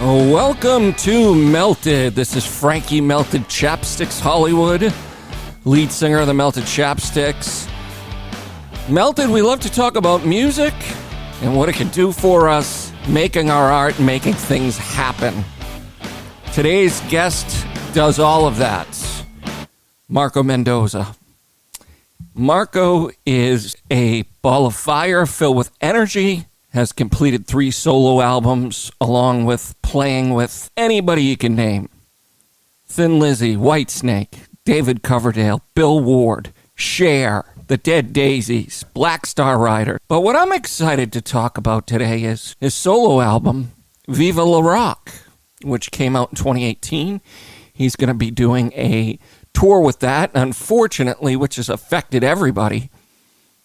Welcome to Melted. This is Frankie Melted Chapsticks Hollywood, lead singer of the Melted Chapsticks. Melted, we love to talk about music and what it can do for us, making our art, making things happen. Today's guest does all of that. Marco Mendoza. Marco is a ball of fire filled with energy, has completed 3 solo albums, along with playing with anybody you can name. Thin Lizzy, Whitesnake, David Coverdale, Bill Ward, Cher, the Dead Daisies, Black Star Rider. But what I'm excited to talk about today is his solo album, Viva La Rock, which came out in 2018. He's going to be doing a tour with that, unfortunately, which has affected everybody.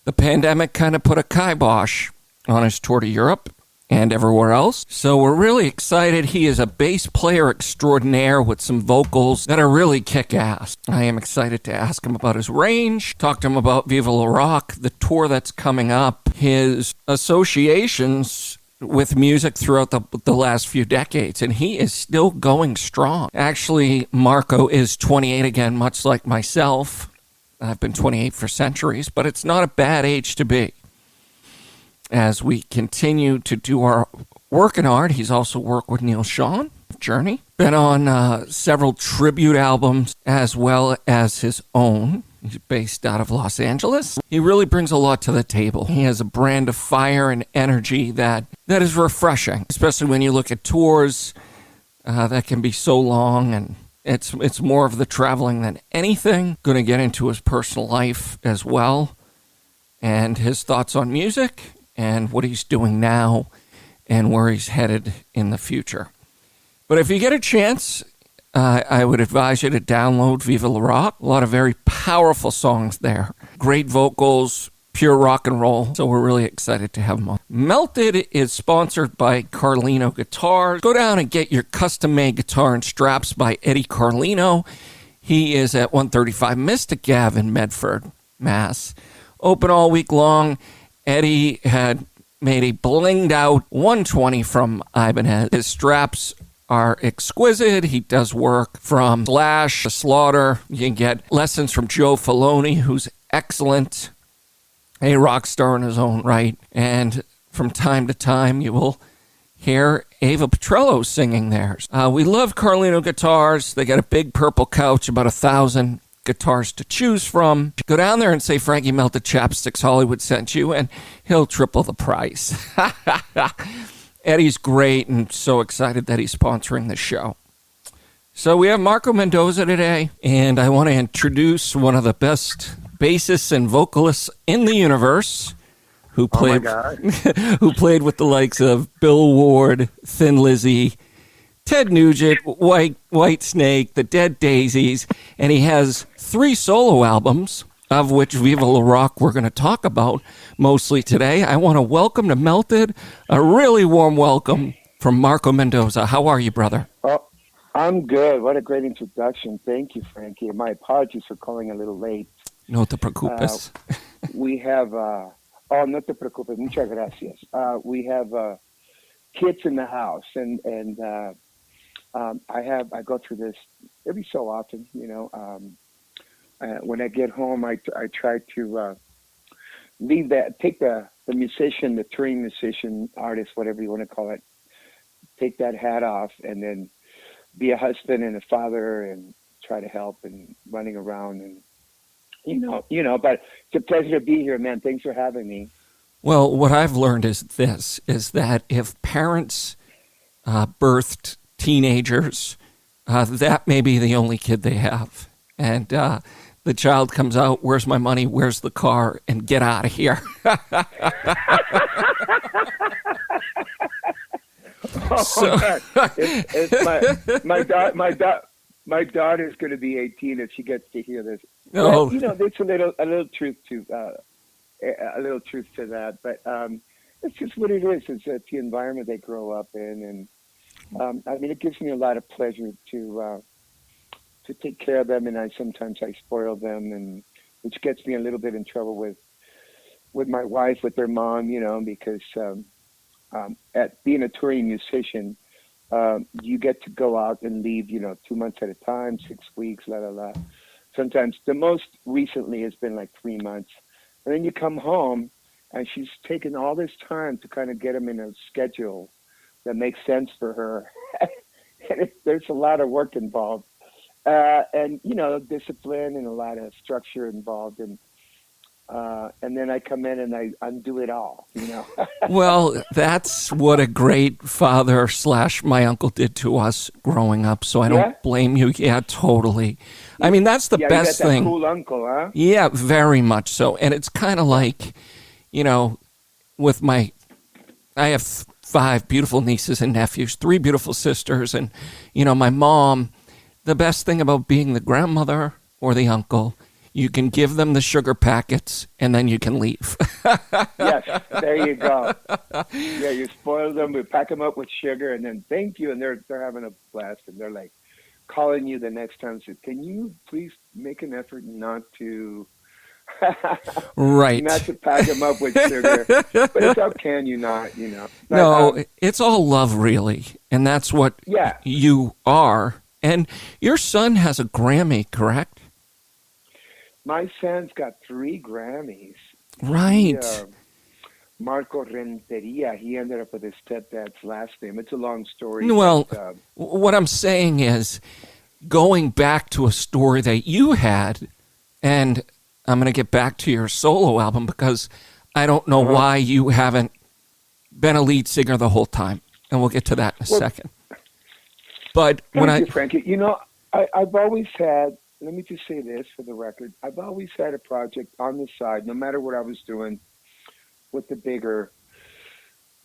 The pandemic kind of put a kibosh on his tour to Europe and everywhere else. So we're really excited. He is a bass player extraordinaire with some vocals that are really kick-ass. I am excited to ask him about his range, talk to him about Viva La Rock, the tour that's coming up, his associations with music throughout the last few decades, and he is still going strong. Actually, Marco is 28 again, much like myself. I've been 28 for centuries, but it's not a bad age to be. As we continue to do our work in art, he's also worked with Neal Schon, Journey. Been on several tribute albums as well as his own. He's based out of Los Angeles. He really brings a lot to the table. He has a brand of fire and energy that is refreshing, especially when you look at tours that can be so long, and it's more of the traveling than anything. Going to get into his personal life as well, and his thoughts on music, and what he's doing now, and where he's headed in the future. But if you get a chance, I would advise you to download Viva La Rock. A lot of very powerful songs there. Great vocals, pure rock and roll. So we're really excited to have him on. Melted is sponsored by Carlino Guitars. Go down and get your custom-made guitar and straps by Eddie Carlino. He is at 135 Mystic Ave in Medford, Mass. Open all week long. Eddie had made a blinged out 120 from Ibanez. His straps are exquisite. He does work from Slash to Slaughter. You can get lessons from Joe Filoni, who's excellent, a rock star in his own right. And from time to time, you will hear Ava Petrello singing theirs. We love Carlino Guitars. They got a big purple couch, about 1,000 guitars to choose from. Go down there and say Frankie Melted Chapsticks Hollywood sent you, and he'll triple the price. Eddie's great, and so excited that he's sponsoring the show. So we have Marco Mendoza today, and I want to introduce one of the best bassists and vocalists in the universe, who played who played with the likes of Bill Ward, Thin Lizzy, Ted Nugent, Whitesnake, the Dead Daisies, and he has 3 solo albums, of which Viva La Rock we're going to talk about mostly today. I want to welcome to Melted, a really warm welcome from Marco Mendoza. How are you, brother? Oh, I'm good. What a great introduction. Thank you, Frankie. And my apologies for calling a little late. No te preocupes. We have, no te preocupes, muchas gracias. We have kids in the house, and I go through this every so often, you know. When I get home, I try to take the musician, the touring musician, artist, whatever you want to call it, take that hat off, and then be a husband and a father, and try to help and running around, and you know. But it's a pleasure to be here, man. Thanks for having me. Well, what I've learned is that if parents birthed teenagers, that may be the only kid they have, and the child comes out, where's my money, where's the car, and get out of here. My daughter's going to be 18 if she gets to hear this. Oh. But, you know, there's a little truth to that, but it's just what it is. It's the environment they grow up in, and I mean, it gives me a lot of pleasure to take care of them, and sometimes I spoil them, and which gets me a little bit in trouble with my wife, with their mom, you know, because at being a touring musician, You get to go out and leave, 2 months at a time, 6 weeks, la la la. Sometimes the most recently has been like 3 months. And then you come home and she's taken all this time to kind of get them in a schedule that makes sense for her. And there's a lot of work involved. And, discipline and a lot of structure involved. And then I come in and I undo it all. Well, that's what a great father / my uncle did to us growing up. So I don't blame you. Yeah, totally. I mean, that's the best you got that thing. Cool uncle, huh? Yeah, very much so. And it's kind of like, with I have 5 beautiful nieces and nephews, 3 beautiful sisters. And, my mom, the best thing about being the grandmother or the uncle, you can give them the sugar packets and then you can leave. Yes, there you go. Yeah, you spoil them, we pack them up with sugar, and then thank you, and they're having a blast, and they're like calling you the next time. So, can you please make an effort not to, right, not to pack them up with sugar? But it's how can you not, But, no, it's all love, really, and that's what you are. And your son has a Grammy, correct? My son's got 3 Grammys. Right. Marco Renteria, he ended up with his stepdad's last name. It's a long story. Well, but, what I'm saying is going back to a story that you had, and I'm going to get back to your solo album because I don't know why you haven't been a lead singer the whole time, and we'll get to that in a second. But thank you, Frankie. I've always had, let me just say this for the record, I've always had a project on the side, no matter what I was doing with the bigger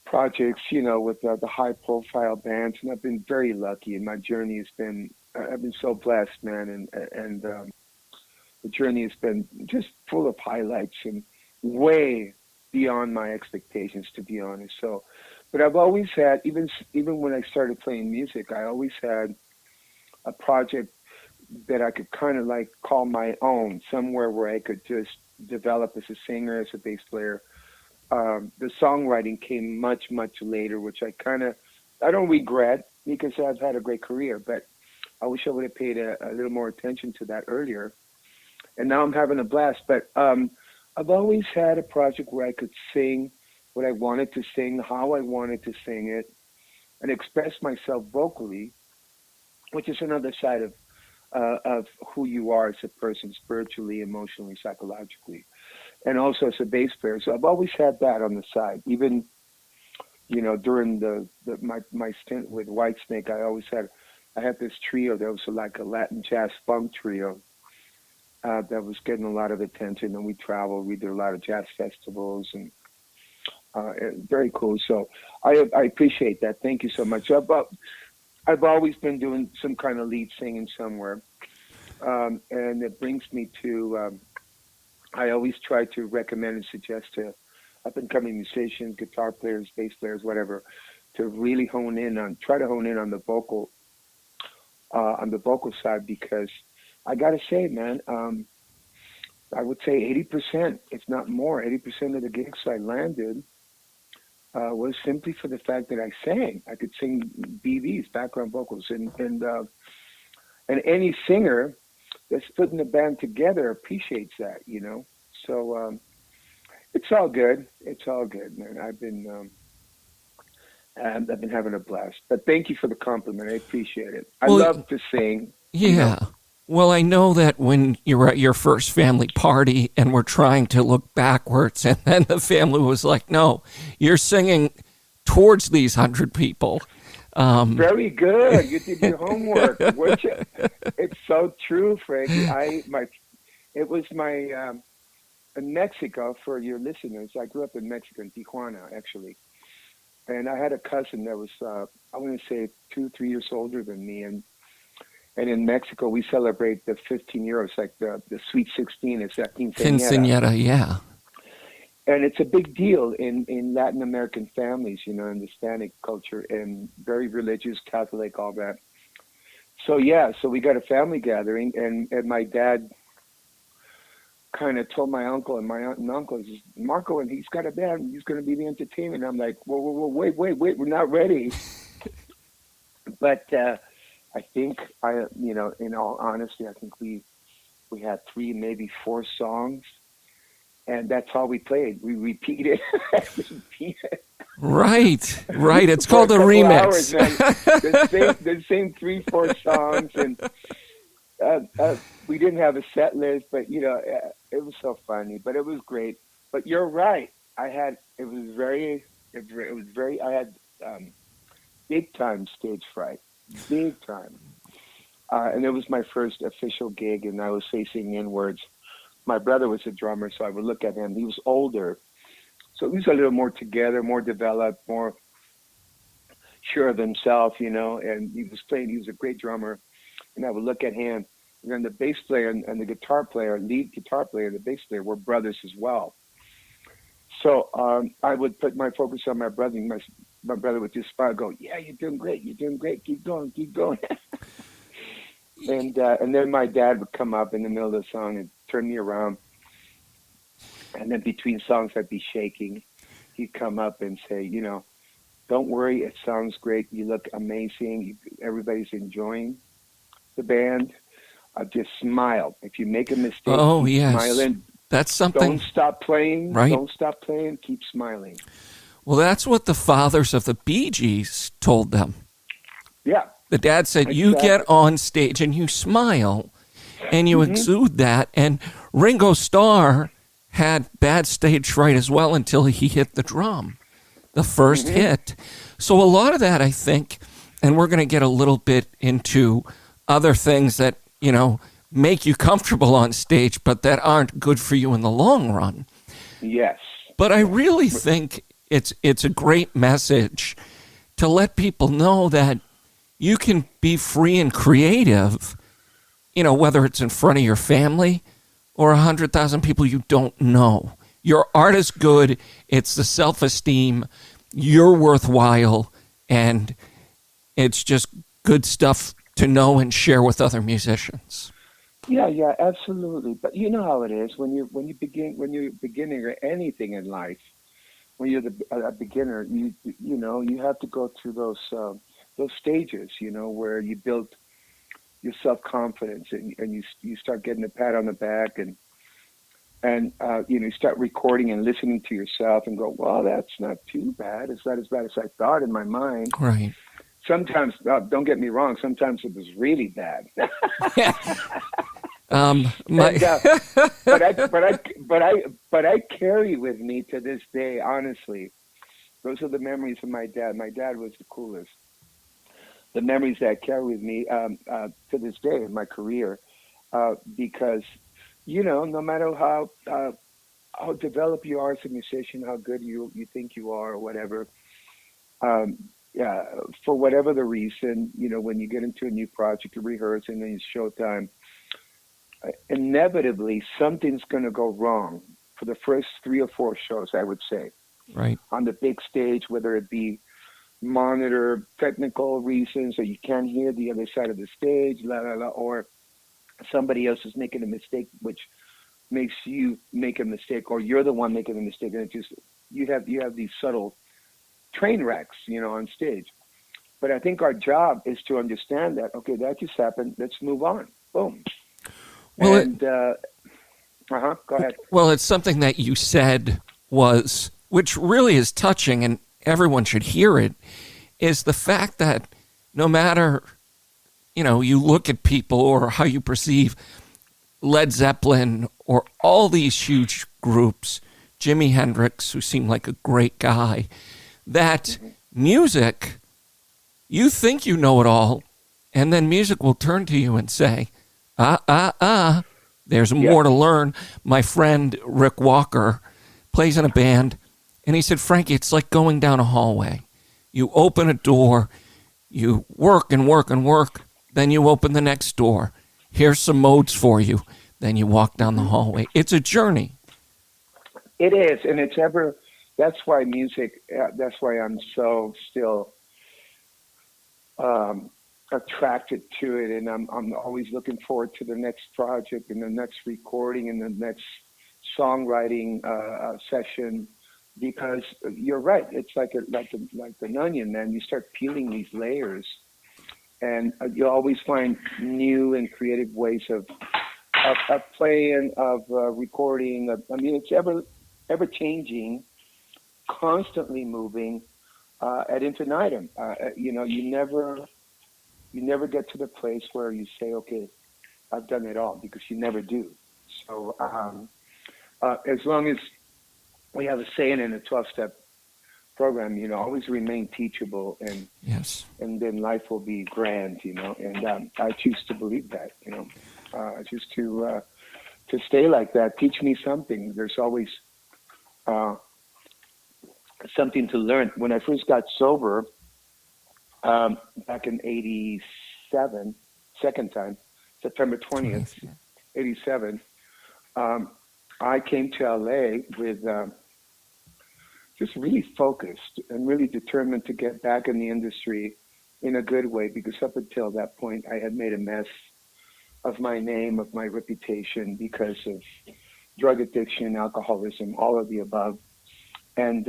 projects, with the high-profile bands, and I've been very lucky, and my journey has been, I've been so blessed, man, and the journey has been just full of highlights and way beyond my expectations, to be honest. So, but I've always had, even when I started playing music, I always had a project that I could kind of like call my own, somewhere where I could just develop as a singer, as a bass player. The songwriting came much, much later, which I don't regret because I've had a great career, but I wish I would have paid a little more attention to that earlier. And now I'm having a blast. But I've always had a project where I could sing what I wanted to sing, how I wanted to sing it, and express myself vocally, which is another side of who you are as a person, spiritually, emotionally, psychologically, and also as a bass player. So I've always had that on the side. Even, during my stint with Whitesnake, I had this trio that was like a Latin jazz funk trio that was getting a lot of attention, and we traveled. We did a lot of jazz festivals, and very cool. So I appreciate that. Thank you so much. I've always been doing some kind of lead singing somewhere. And it brings me to, I always try to recommend and suggest to up-and-coming musicians, guitar players, bass players, whatever, to really try to hone in on the vocal side, because I got to say, man, I would say 80%, if not more, 80% of the gigs I landed was simply for the fact that I sang. I could sing BVs, background vocals, and any singer that's putting the band together appreciates that, So it's all good. It's all good, man. I've been having a blast. But thank you for the compliment. I appreciate it. I love to sing. Yeah. Well, I know that when you were at your first family party and we're trying to look backwards, and then the family was like, no, you're singing towards these 100 people. Very good. You did your homework. It's so true, Frankie. It was in Mexico, for your listeners. I grew up in Mexico, in Tijuana, actually. And I had a cousin that was, I want to say 2-3 years older than me. And in Mexico, we celebrate the 15 euros, like the Sweet 16. It's that quinceañera, yeah. And it's a big deal in Latin American families, in the Hispanic culture, and very religious, Catholic, all that. So, so we got a family gathering, and my dad kind of told my uncle and my aunt and uncle, Marco, and he's got a band, he's going to be the entertainment. I'm like, whoa, wait, we're not ready. But I think in all honesty, I think we had three, maybe four songs, and that's all we played. We repeated, repeated Right, right. It's for a called a couple hours, remix. man. The same three, four songs, and uh, uh, we didn't have a set list, but it was so funny. But it was great. But you're right. I had it was very, it was very. I had big time stage fright, big time. And it was my first official gig, and I was facing inwards. My brother was a drummer, so I would look at him. He was older, so he was a little more together, more developed, more sure of himself, and he was playing. He was a great drummer, and I would look at him. And then the bass player and the guitar player, lead guitar player and the bass player were brothers as well. So I would put my focus on my brother. And my brother would just smile, go, "Yeah, you're doing great. You're doing great. Keep going, keep going." And then my dad would come up in the middle of the song and turn me around. And then between songs, I'd be shaking. He'd come up and say, "Don't worry, it sounds great. You look amazing. Everybody's enjoying the band. Just smile. If you make a mistake, Oh, keep yes. smiling. That's something. Don't stop playing. Right. Don't stop playing. Keep smiling." Well, that's what the fathers of the Bee Gees told them. Yeah. The dad said, Exactly. you get on stage and you smile and you exude that. And Ringo Starr had bad stage fright as well until he hit the drum, the first hit. So a lot of that, I think, and we're going to get a little bit into other things that, make you comfortable on stage, but that aren't good for you in the long run. Yes. But I really think it's a great message to let people know that you can be free and creative, whether it's in front of your family or 100,000 people you don't know. Your art is good. It's the self-esteem. You're worthwhile. And it's just good stuff to know and share with other musicians. Yeah, absolutely. But you know how it is when you're beginning or anything in life. When you're a beginner, you have to go through those stages, where you build your self confidence and you start getting a pat on the back and you start recording and listening to yourself and go, well, that's not too bad. It's not as bad as I thought in my mind. Right. Sometimes, don't get me wrong. Sometimes it was really bad. But I carry with me to this day. Honestly, those are the memories of my dad. My dad was the coolest. The memories that I carry with me to this day in my career, because no matter how developed you are as a musician, how good you think you are, or whatever. Yeah, for whatever the reason, when you get into a new project, you rehearse, and then it's showtime, inevitably something's going to go wrong for the first 3 or 4 shows, I would say. Right. On the big stage, whether it be monitor technical reasons, or you can't hear the other side of the stage, or somebody else is making a mistake, which makes you make a mistake, or you're the one making a mistake, and it just you have these subtle train wrecks, on stage. But I think our job is to understand that, okay, that just happened. Let's move on. Boom. Well, and go ahead. Well, it's something that you said which really is touching, and everyone should hear it, is the fact that no matter, you look at people or how you perceive Led Zeppelin or all these huge groups, Jimi Hendrix, who seemed like a great guy, that music, you think you know it all, and then music will turn to you and say, there's more to learn. My friend Rick Walker plays in a band, and he said, Frankie, it's like going down a hallway. You open a door, you work and work and work, then you open the next door. Here's some modes for you. Then you walk down the hallway. It's a journey. It is, and that's why music, that's why I'm so still attracted to it, and I'm always looking forward to the next project and the next recording and the next songwriting session, because you're right. It's like an onion, man. You start peeling these layers, and you always find new and creative ways of playing, of recording. I mean, it's ever changing, constantly moving ad infinitum. You never get to the place where you say, okay, I've done it all, because you never do. So as long as we have a saying in a 12-step program, always remain teachable, and Yes. and then life will be grand, and I choose to believe that, I choose to stay like that. Teach me something. There's always uh, something to learn. When I first got sober, back in '87, second time, September 20th, 87, I came to LA with just really focused and really determined to get back in the industry in a good way, because up until that point, I had made a mess of my name, of my reputation, because of drug addiction, alcoholism, all of the above. And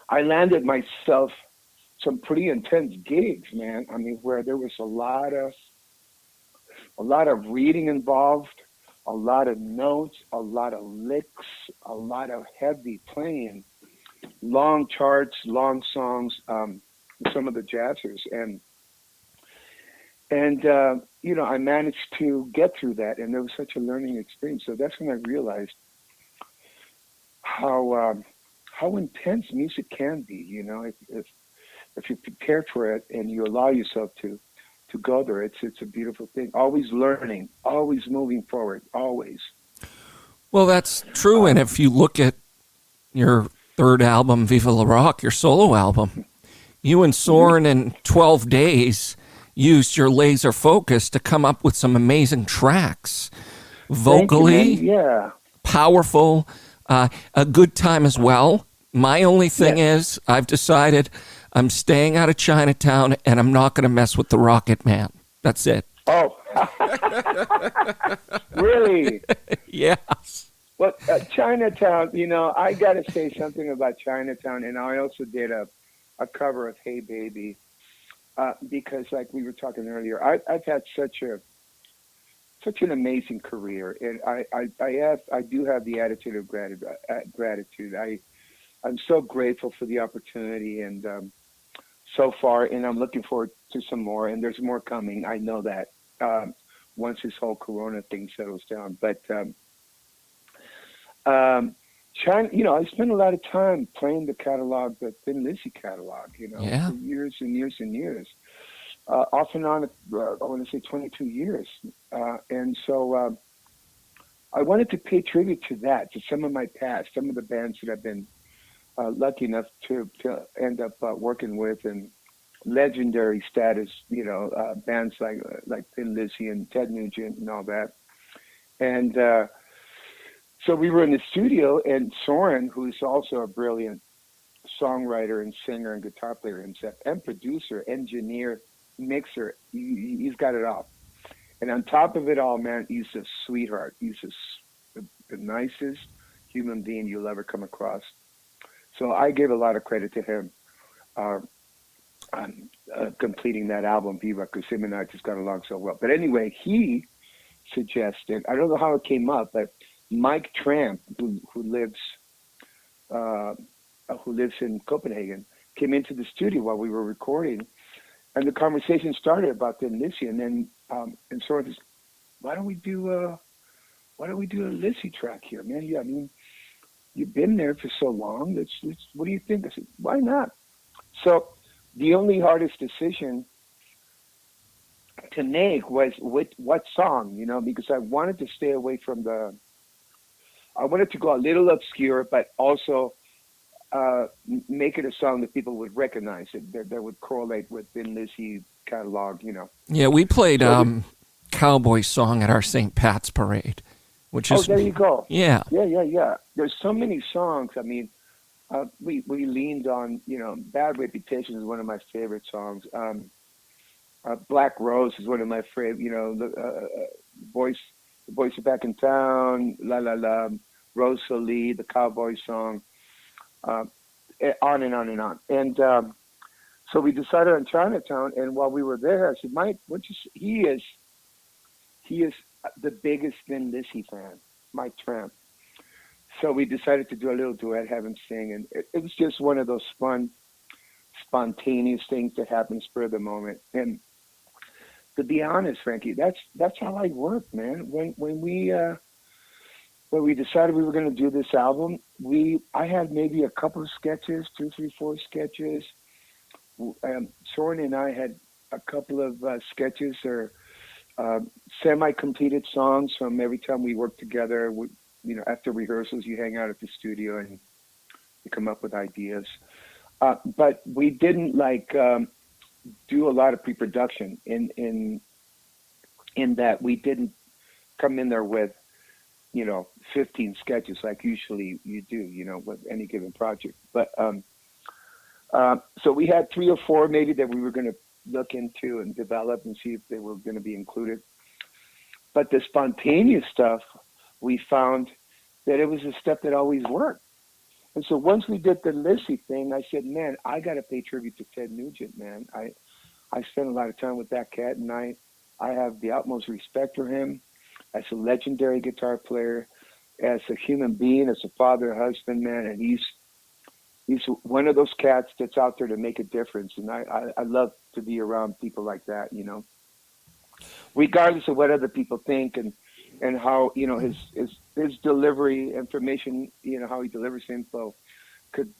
I landed myself some pretty intense gigs, man. I mean, where there was a lot of reading involved, a lot of notes, a lot of licks, a lot of heavy playing, long charts, long songs, some of the jazzers, and I managed to get through that, and it was such a learning experience. So that's when I realized how intense music can be. If you prepare for it and you allow yourself to go there, it's a beautiful thing. Always learning, always moving forward, always. Well, that's true. And if you look at your third album, Viva La Rock, your solo album, you and Soren in 12 days used your laser focus to come up with some amazing tracks. Vocally, yeah, powerful, a good time as well. My only thing is, I've decided I'm staying out of Chinatown, and I'm not going to mess with the Rocket Man. That's it. Oh, really? Yes. Well, Chinatown, I got to say something about Chinatown, and I also did a cover of Hey Baby, because, like we were talking earlier, I've had such an amazing career, and I do have the attitude of gratitude. I'm so grateful for the opportunity, and so far, and I'm looking forward to some more, and there's more coming. I know that once this whole Corona thing settles down. But China, I spent a lot of time playing the catalog, the Thin Lizzy catalog, for years and years and years, off and on. I want to say 22 years, and so I wanted to pay tribute to that, to some of my past, some of the bands that I've been lucky enough to end up working with, and legendary status, bands like Thin Lizzy and Ted Nugent and all that. And so we were in the studio, and Soren, who's also a brilliant songwriter and singer and guitar player himself, and producer, engineer, mixer, he's got it all. And on top of it all, man, he's a sweetheart. He's the nicest human being you'll ever come across. So I give a lot of credit to him on completing that album, Viva, because him and I just got along so well. But anyway, he suggested, I don't know how it came up, but Mike Tramp, who lives in Copenhagen, came into the studio while we were recording, and the conversation started about Thin Lizzy, and then and sort of, why don't we do a Lizzy track here, man? Yeah, I mean, you've been there for so long. Let's. What do you think? I said, why not? So the only hardest decision to make was what song, because I wanted to stay away from I wanted to go a little obscure, but also make it a song that people would recognize, that would correlate with Thin Lizzy catalog, Yeah, we played Cowboy Song at our St. Pat's parade, which is... Oh, there you go. Yeah. Yeah. There's so many songs. I mean, we leaned on, Bad Reputation is one of my favorite songs. Black Rose is one of my favorite, The Boys Are Back in Town, La La La, Rosalie, the Cowboy Song, on and on and on. And So we decided on Chinatown, and while we were there, I said, Mike, what you? He is the biggest Thin Lizzy fan, Mike Tramp. So we decided to do a little duet, have him sing, and it was just one of those fun, spontaneous things that happen spur of the moment. And to be honest, Frankie, that's how I work, man. When we decided we were going to do this album, I had maybe a couple of sketches, two, three, four sketches. Soren and I had a couple of sketches or semi-completed songs from every time we worked together. After rehearsals, you hang out at the studio and you come up with ideas. But we didn't do a lot of pre-production in that we didn't come in there with 15 sketches like usually you do, with any given project. But so we had 3 or 4 maybe that we were going to look into and develop and see if they were going to be included. But the spontaneous stuff, we found that it was a step that always worked. And so once we did the Lizzy thing, I said, man, I got to pay tribute to Ted Nugent, man. I spent a lot of time with that cat, and I have the utmost respect for him as a legendary guitar player, as a human being, as a father, husband, man. And he's one of those cats that's out there to make a difference. And I love to be around people like that, regardless of what other people think and how, his delivery information, how he delivers info could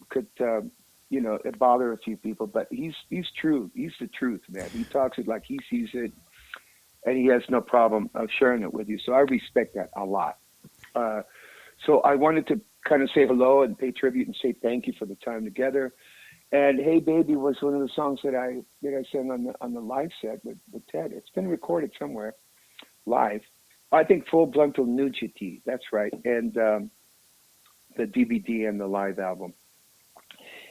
bother a few people, but he's true. He's the truth, man. He talks it like he sees it, and he has no problem of sharing it with you. So I respect that a lot. So I wanted to kind of say hello and pay tribute and say thank you for the time together. And Hey Baby was one of the songs that I sang on the live set with Ted. It's been recorded somewhere live. I think Full Bluntal Nugent, that's right. And the DVD and the live album.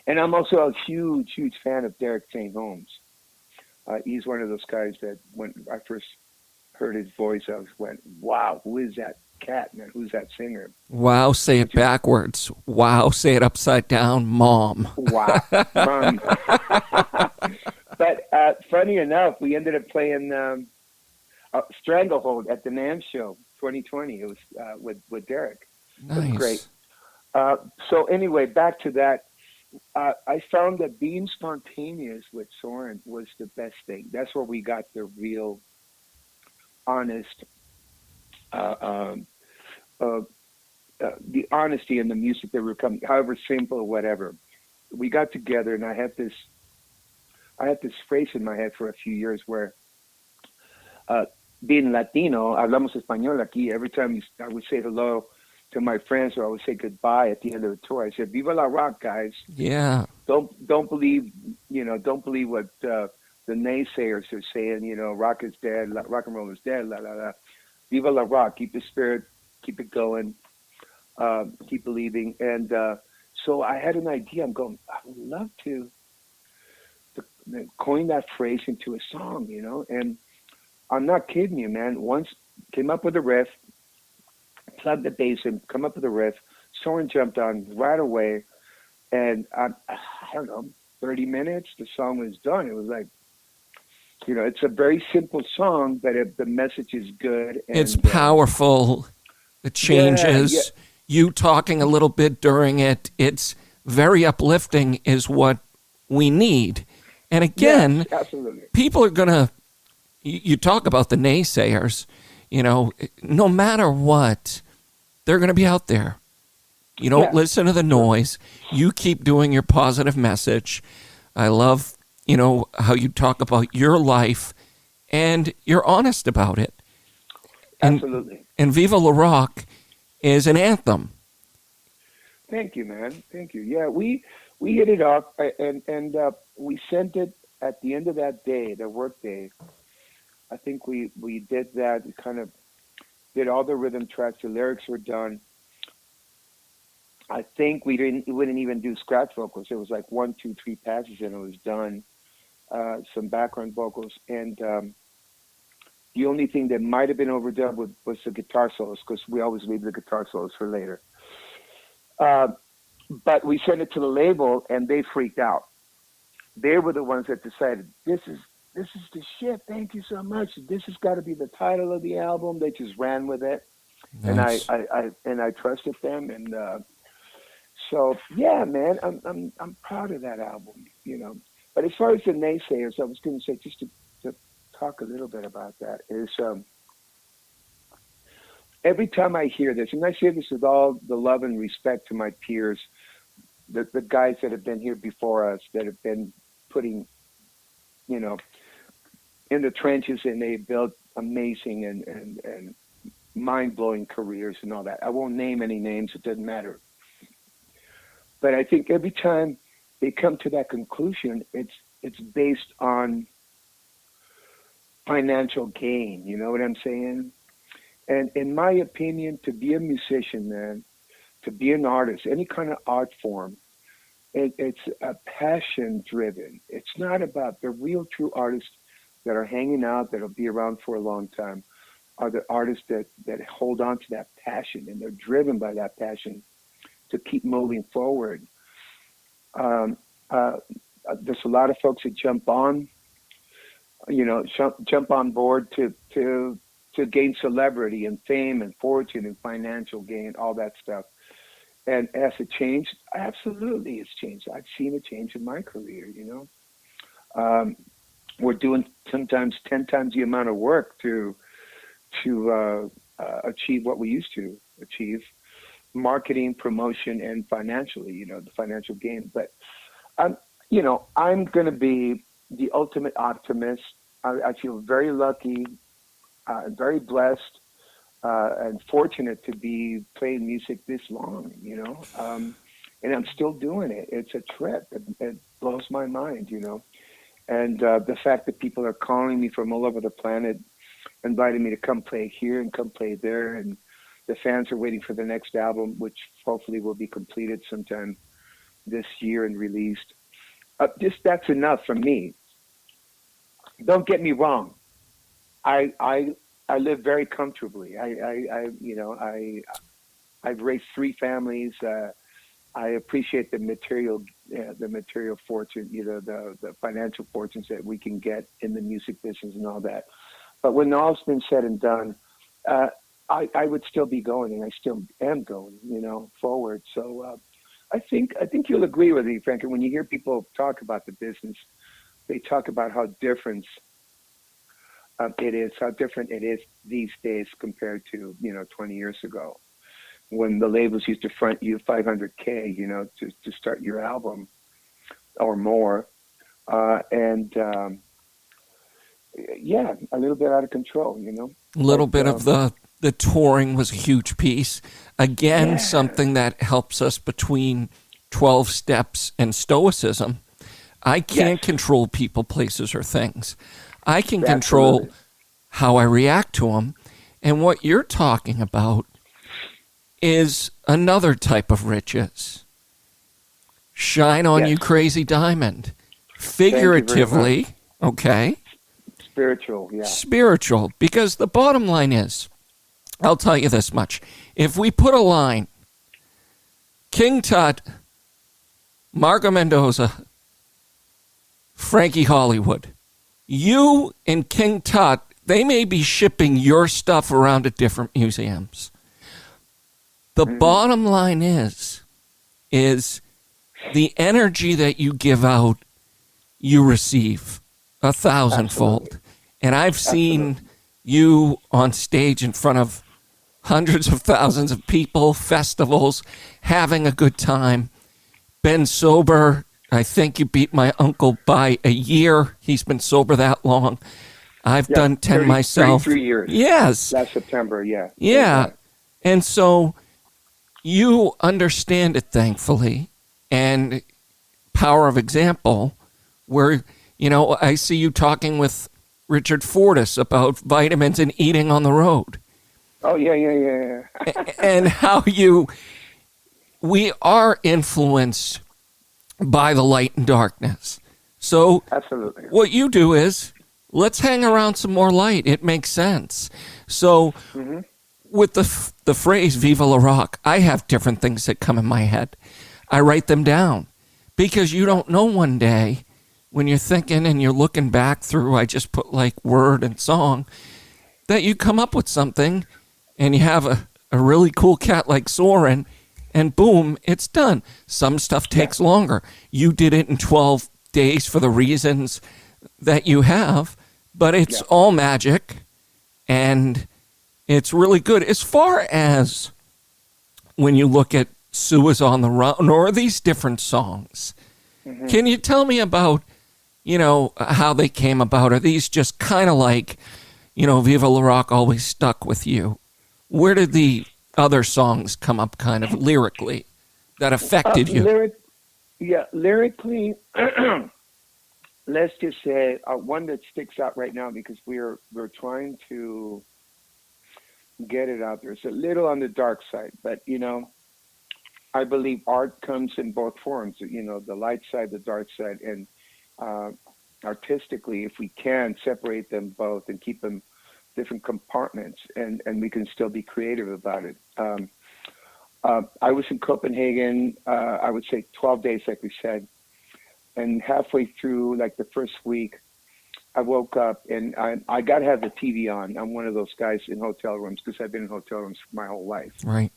And I'm also a huge, huge fan of Derek St. Holmes. He's one of those guys that when I first heard his voice, I went, wow, who is that cat, man? Who's that singer? Wow, say it backwards. Wow, say it upside down. Mom. Wow, Mom. But funny enough, we ended up playing Stranglehold at the NAMM show 2020. It was with Derek. Nice. It was great. So anyway, back to that. I found that being spontaneous with Soren was the best thing. That's where we got the real, honest, the honesty in the music that were coming, however simple or whatever. We got together, and I had this phrase in my head for a few years where, being Latino, hablamos español aquí. Every time I would say hello to my friends, or I would say goodbye at the end of the tour, I said, "Viva La Rock, guys." Yeah. Don't believe what the naysayers are saying. Rock is dead, rock and roll is dead. La la la. Viva La Rock. Keep the spirit, keep it going, keep believing. And so I had an idea. I'm going, I would love to coin that phrase into a song, And I'm not kidding you, man. Once came up with a riff, plugged the bass in, come up with a riff. Soren jumped on right away, and I don't know, 30 minutes, the song was done. It was like, it's a very simple song, but the message is good. And, it's powerful. It changes. Yeah. You talking a little bit during it. It's very uplifting is what we need. And again, yes, absolutely. People are going to, you talk about the naysayers, no matter what, they're going to be out there. You don't listen to the noise. You keep doing your positive message. I love, how you talk about your life and you're honest about it. Absolutely. And Viva La Rock is an anthem. Thank you, man. Thank you. Yeah, we hit it off, and we sent it at the end of that day, the work day. I think we did that. We kind of did all the rhythm tracks. The lyrics were done. I think we wouldn't even do scratch vocals. It was like 1, 2, 3 passes, and it was done. Some background vocals, and the only thing that might have been overdone was the guitar solos, because we always leave the guitar solos for later. But we sent it to the label, and they freaked out. they were the ones that decided this is the shit. Thank you so much. This has got to be the title of the album. They just ran with it, Nice. and I trusted them, and so yeah, man, I'm proud of that album, you know. But as far as the naysayers, I was going to say just to talk a little bit about that is every time I hear this, and I say this with all the love and respect to my peers, the guys that have been here before us, that have been putting, you know, in the trenches, and they built amazing and mind-blowing careers and all that. I won't name any names, it doesn't matter. But I think every time they come to that conclusion, it's based on financial gain. You know what I'm saying? And in my opinion, to be a musician, man, to be an artist, any kind of art form, it's a passion driven. It's not about the real true artists that are hanging out, that'll be around for a long time, are the artists that hold on to that passion, and they're driven by that passion to keep moving forward. There's a lot of folks that jump on, you know, jump on board to gain celebrity and fame and fortune and financial gain, all that stuff. And has it changed? Absolutely, it's changed. I've seen a change in my career, you know. We're doing sometimes 10 times the amount of work to achieve what we used to achieve, marketing, promotion, and financially, you know, the financial gain. But you know, I'm going to be the ultimate optimist. I feel very lucky, very blessed, and fortunate to be playing music this long, you know, and I'm still doing it. It's a trip. It blows my mind, you know. And the fact that people are calling me from all over the planet, inviting me to come play here and come play there, and the fans are waiting for the next album, which hopefully will be completed sometime this year and released. Just that's enough for me. Don't get me wrong. I live very comfortably. I've raised 3 families. I appreciate the material fortune, you know, the financial fortunes that we can get in the music business and all that. But when all's been said and done, I would still be going, and I still am going, you know, forward. So I think you'll agree with me, Frankie. When you hear people talk about the business, they talk about how different it is these days compared to, you know, 20 years ago, when the labels used to front you $500K, you know, to start your album or more. Yeah, a little bit out of control, you know. A little bit of the touring was a huge piece. Again, Yeah. something that helps us between 12 steps and stoicism. I can't control people, places, or things. I can control how I react to them. And what you're talking about is another type of riches. Shine on, you crazy diamond. Figuratively, okay? Spiritual, yeah. Spiritual, because the bottom line is, I'll tell you this much. If we put a line, King Tut, Marco Mendoza, Frankie Hollywood, you and King Tut, they may be shipping your stuff around to different museums. The bottom line is the energy that you give out, you receive 1,000-fold. And I've seen you on stage in front of hundreds of thousands of people, festivals, having a good time. Been sober. I think you beat my uncle by a year. He's been sober that long. I've done 10 myself. 33 years. Yes. Last September, yeah. Yeah. And so you understand it, thankfully. And power of example, where, you know, I see you talking with Richard Fortas about vitamins and eating on the road. Oh, yeah. And how we are influenced by the light and darkness. So absolutely, what you do is, let's hang around some more light. It makes sense. So with the phrase Viva La Rock, I have different things that come in my head. I write them down because you don't know one day when you're thinking and you're looking back through, I just put like word and song, that you come up with something and you have a really cool cat like Soren, and boom, it's done. Some stuff takes longer. You did it in 12 days for the reasons that you have, but it's all magic, and it's really good. As far as when you look at Sue Is on the Run or these different songs, can you tell me about, how they came about? Are these just kind of like, Viva La Rock always stuck with you? Where did the other songs come up kind of lyrically that affected you? Lyrically, let's just say one that sticks out right now because we're trying to get it out there. It's a little on the dark side, but I believe art comes in both forms. The light side, the dark side, and artistically, if we can separate them both and keep them different compartments, and we can still be creative about it. I was in Copenhagen, I would say 12 days, like we said, and halfway through, like the first week, I woke up and I got to have the TV on. I'm one of those guys in hotel rooms because I've been in hotel rooms for my whole life. Right.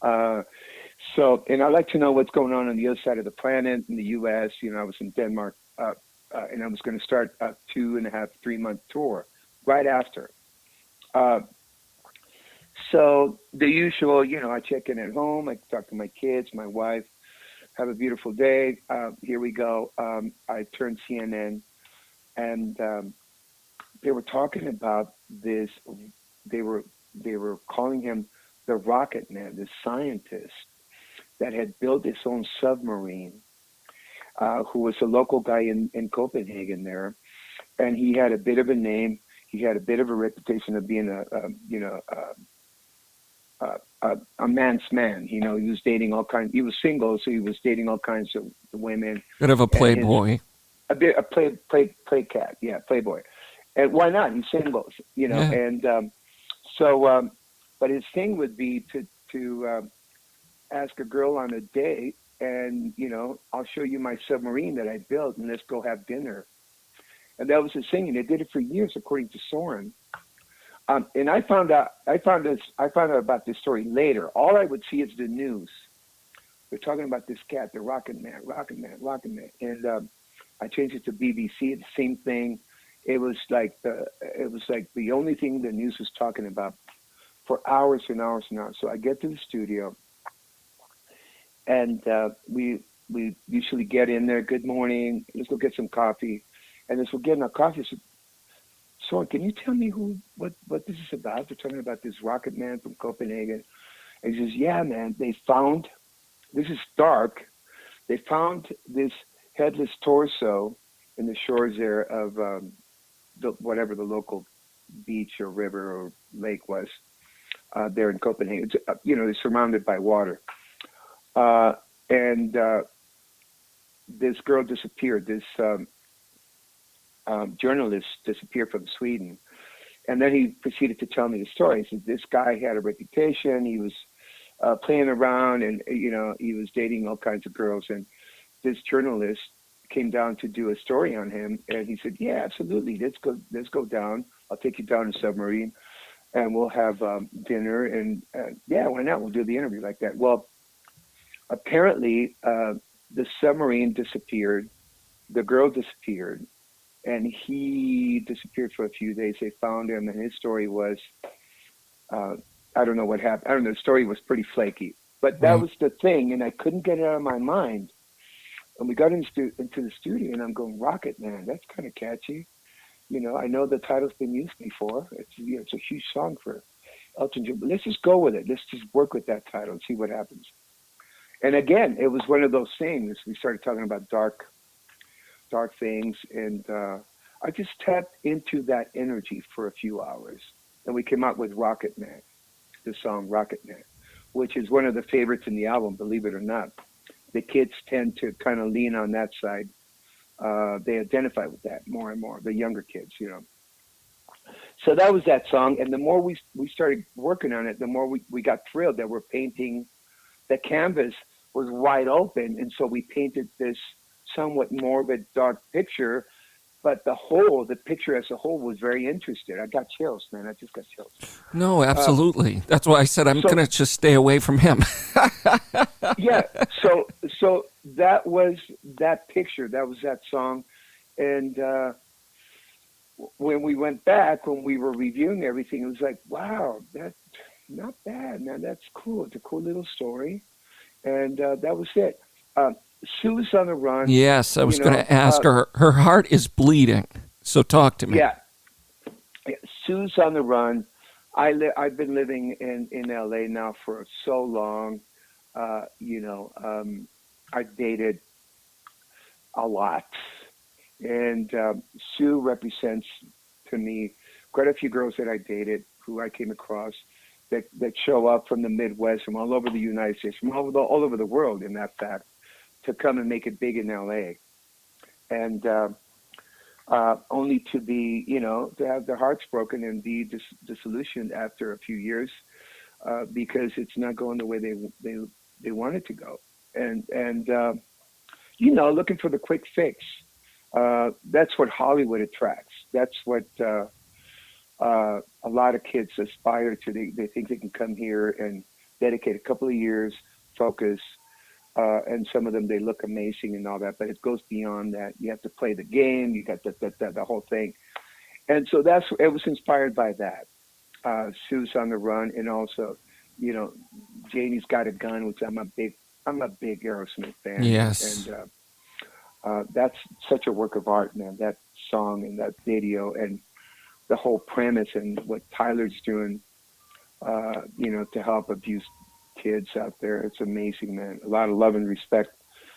And I like to know what's going on the other side of the planet in the U.S. I was in Denmark, and I was going to start a 2.5, 3-month tour right after. So the usual, I check in at home, I talk to my kids, my wife, have a beautiful day. Here we go. I turned CNN, and they were talking about this. They were calling him the Rocket Man, this scientist that had built his own submarine, who was a local guy in Copenhagen there, and he had a bit of a name. He had a bit of a reputation of being a man's man. He was dating all kinds. He was single, so he was dating all kinds of women. Bit of a playboy. A play cat, yeah, playboy. And why not? He's single, Yeah. And but his thing would be to ask a girl on a date, and I'll show you my submarine that I built, and let's go have dinner. And that was his thing, and they did it for years, according to Soren. And I found out about this story later. All I would see is the news. They're talking about this cat, the Rocket Man. And I changed it to BBC. The same thing. It was like the only thing the news was talking about for hours and hours and hours. So I get to the studio, and we usually get in there. Good morning. Let's go get some coffee. And as we're getting our coffee, I said, Soren, can you tell me what this is about? They're talking about this Rocket Man from Copenhagen. And he says, yeah, man, this is dark. They found this headless torso in the shores there of whatever the local beach or river or lake was there in Copenhagen. It's surrounded by water. And this girl disappeared. This journalist disappeared from Sweden. And then he proceeded to tell me the story. He said, this guy had a reputation. He was playing around, and, he was dating all kinds of girls. And this journalist came down to do a story on him. And he said, yeah, absolutely. Let's go down. I'll take you down in a submarine, and we'll have dinner. And yeah, why not? We'll do the interview like that. Well, apparently the submarine disappeared. The girl disappeared. And he disappeared for a few days. They found him, and his story was, I don't know what happened. I don't know. The story was pretty flaky. But that was the thing, and I couldn't get it out of my mind. And we got into the studio, and I'm going, Rocket Man, that's kind of catchy. I know the title's been used before. It's a huge song for Elton John. But let's just go with it. Let's just work with that title and see what happens. And again, it was one of those things. We started talking about dark things, and I just tapped into that energy for a few hours, and we came out with Rocket Man, the song Rocket Man, which is one of the favorites in the album, believe it or not. The kids tend to kind of lean on that side. They identify with that more and more, the younger kids, So that was that song, and the more we started working on it, the more we got thrilled that we're painting. The canvas was wide open, and so we painted this somewhat morbid, dark picture, but the picture as a whole was very interesting. I got chills, man. I just got chills. No, absolutely. That's why I said I'm So going to just stay away from him. yeah, so that was that picture. That was that song, and when we went back, when we were reviewing everything, it was like, wow, that's not bad, man. That's cool. It's a cool little story, and that was it. Sue's on the Run. Yes, I was You going know, to ask her. Her heart is bleeding. So talk to me. yeah, Sue's on the Run. I've been living in LA now for so long. You know, I've dated a lot, and Sue represents to me quite a few girls that I dated who I came across that show up from the Midwest, from all over the United States, from all over the world, in that fact, to come and make it big in LA, and only to be, you know, to have their hearts broken and be disillusioned after a few years because it's not going the way they want it to go, and you know, looking for the quick fix. That's what Hollywood attracts. That's what a lot of kids aspire to. They think they can come here and dedicate a couple of years, focus, and some of them, they look amazing and all that, but it goes beyond that. You have to play the game. You got the whole thing. And so it was inspired by that. Sue's on the Run, and also, you know, Janie's Got a Gun, which I'm a big Aerosmith fan. Yes. And that's such a work of art, man, that song and that video and the whole premise and what Tyler's doing, you know, to help abused kids out there. It's amazing, man. A lot of love and respect.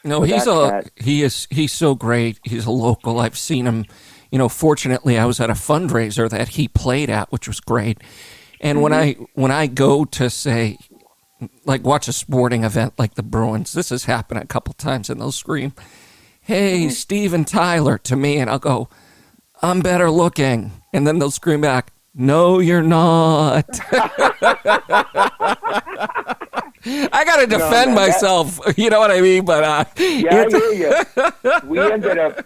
No, he's so great. He's a local. I've seen him. You know, fortunately, I was at a fundraiser that he played at, which was great. And Mm-hmm. when I go to, say, like, watch a sporting event like the Bruins, this has happened a couple times, and they'll scream, "Hey, Mm-hmm. Steve and Tyler," to me, and I'll go, "I'm better looking," and then they'll scream back, "No, you're not." I got to defend myself, you know what I mean? But yeah, I hear you.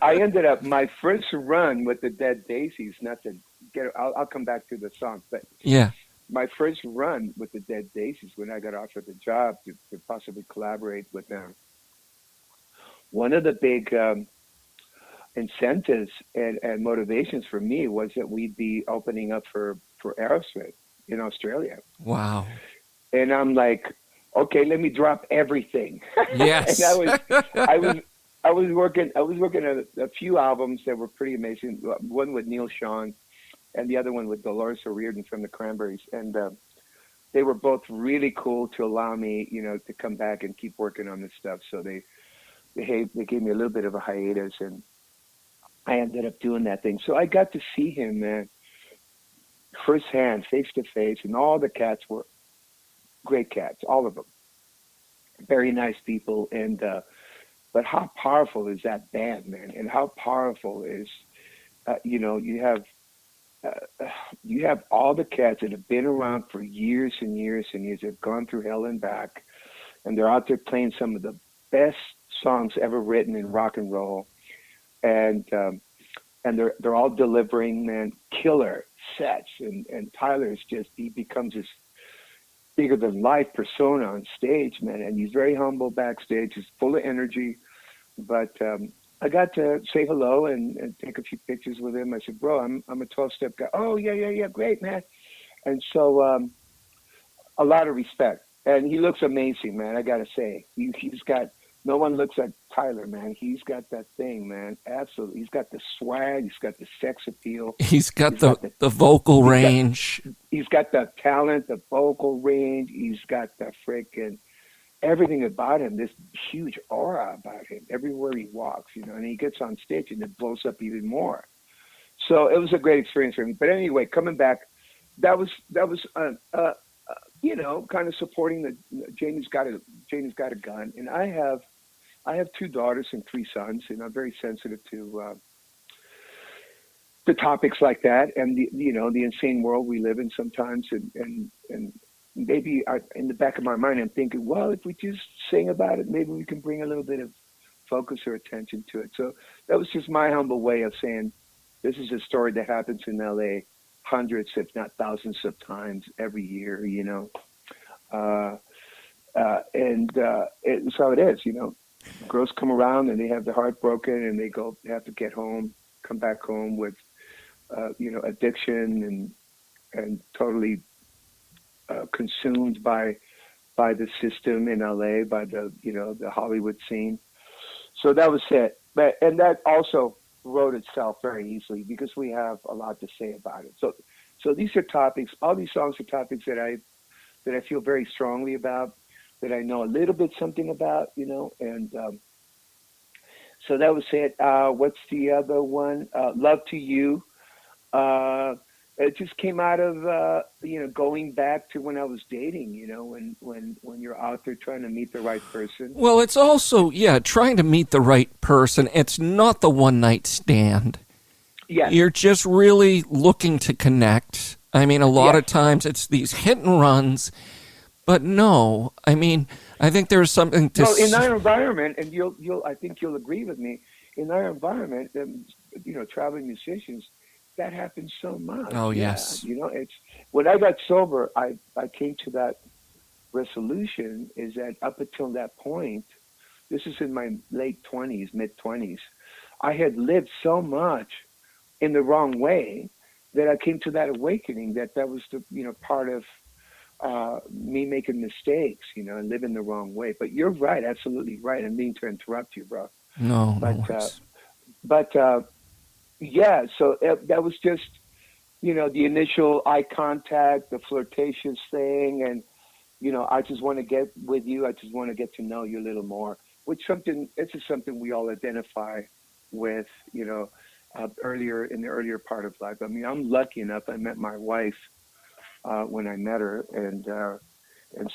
I ended up my first run with the Dead Daisies. Not to get, I'll come back to the song, but yeah, my first run with the Dead Daisies, when I got offered the job to possibly collaborate with them, one of the big incentives and motivations for me was that we'd be opening up for Aerosmith in Australia. wow, And I'm like, okay, let me drop everything. yes, And I was working a few albums that were pretty amazing. One with Neal Schon, and the other one with Dolores O'Riordan from the Cranberries. And they were both really cool to allow me, you know, to come back and keep working on this stuff. So they gave me a little bit of a hiatus, and I ended up doing that thing. So I got to see him, man, firsthand, face to face, and all the cats were great cats, all of them, very nice people. And but how powerful is that band, man? And how powerful is you know, you have all the cats that have been around for years and years and years. They've gone through hell and back, and they're out there playing some of the best songs ever written in rock and roll. And they're all delivering, man, killer sets. And Tyler's just, he becomes this bigger than life persona on stage, man. And he's very humble backstage. He's full of energy. But I got to say hello and take a few pictures with him. I said, "Bro, I'm a 12-step guy." "Oh, yeah, great, man." And so a lot of respect. And he looks amazing, man. I got to say, he's got, no one looks like Tyler, man. He's got that thing, man. Absolutely. He's got the swag. He's got the sex appeal. he's got the vocal range. He's got the talent, the vocal range. He's got the freaking everything about him, this huge aura about him everywhere he walks, you know, and he gets on stage and it blows up even more. So it was a great experience for me. But anyway, coming back, that was you know, kind of supporting the Janie's Got a Gun. And I have 2 daughters and 3 sons, and I'm very sensitive to topics like that, and the insane world we live in sometimes, and maybe in the back of my mind I'm thinking, well, if we just sing about it, maybe we can bring a little bit of focus our attention to it. So that was just my humble way of saying, this is a story that happens in LA hundreds, if not thousands of times every year, you know. It's how it is, you know. Girls come around and they have their heart broken and they have to get home, come back home with, you know, addiction and totally consumed by the system in LA, by the, you know, the Hollywood scene. So that was it. And that also wrote itself very easily because we have a lot to say about it. So these are topics, all these songs are topics that I feel very strongly about, that I know a little bit something about, you know, and so that was it. What's the other one? Love to You. It just came out of, you know, going back to when I was dating, you know, when you're out there trying to meet the right person. Well, it's also, trying to meet the right person. It's not the one-night stand. Yeah. You're just really looking to connect. I mean, a lot of times it's these hit and runs, but no, I mean, I think there's something to... Well, in our environment, and I think you'll agree with me, in our environment, you know, traveling musicians, that happens so much. Oh, yes. You know, it's when I got sober, I came to that resolution is that up until that point, this is in my late 20s, mid 20s, I had lived so much in the wrong way that I came to that awakening that was the, you know, part of me making mistakes, you know, and living the wrong way. But you're right, absolutely right. I mean to interrupt you, bro. No, yeah, so that was just, you know, the initial eye contact, the flirtatious thing, and, you know, I just want to get with you. I just want to get to know you a little more, which this is something we all identify with, you know, in the earlier part of life. I mean, I'm lucky enough. I met my wife when I met her, and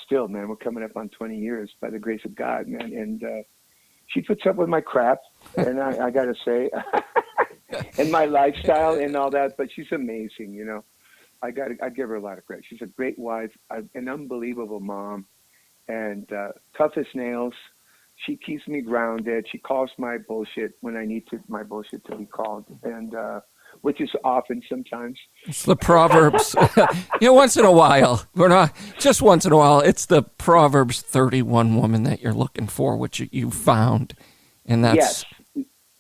still, man, we're coming up on 20 years by the grace of God, man. And she puts up with my crap, and I got to say, and my lifestyle and all that, but she's amazing, you know. I give her a lot of credit. She's a great wife, an unbelievable mom, and tough as nails. She keeps me grounded. She calls my bullshit when I need my bullshit to be called, and which is often sometimes. It's the Proverbs. You know, once in a while. We're not just once in a while. It's the Proverbs 31 woman that you're looking for, which you found, and that's yes.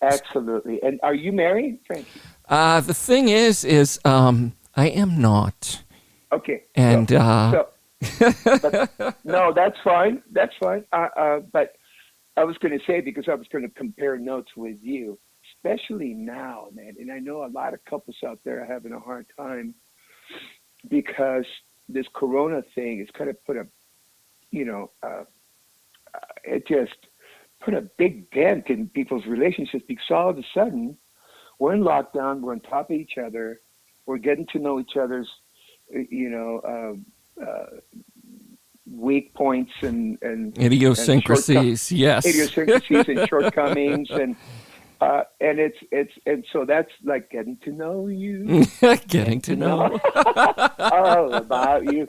Absolutely. And are you married, Frankie? The thing is I am not. Okay. And but, no, that's fine. That's fine. But I was going to say, because I was going to compare notes with you, especially now, man. And I know a lot of couples out there are having a hard time because this Corona thing has kind of put it just put a big dent in people's relationships, because all of a sudden we're in lockdown, we're on top of each other, we're getting to know each other's, you know, weak points and idiosyncrasies, yes, idiosyncrasies and shortcomings, and so that's like getting to know you, getting to know all about you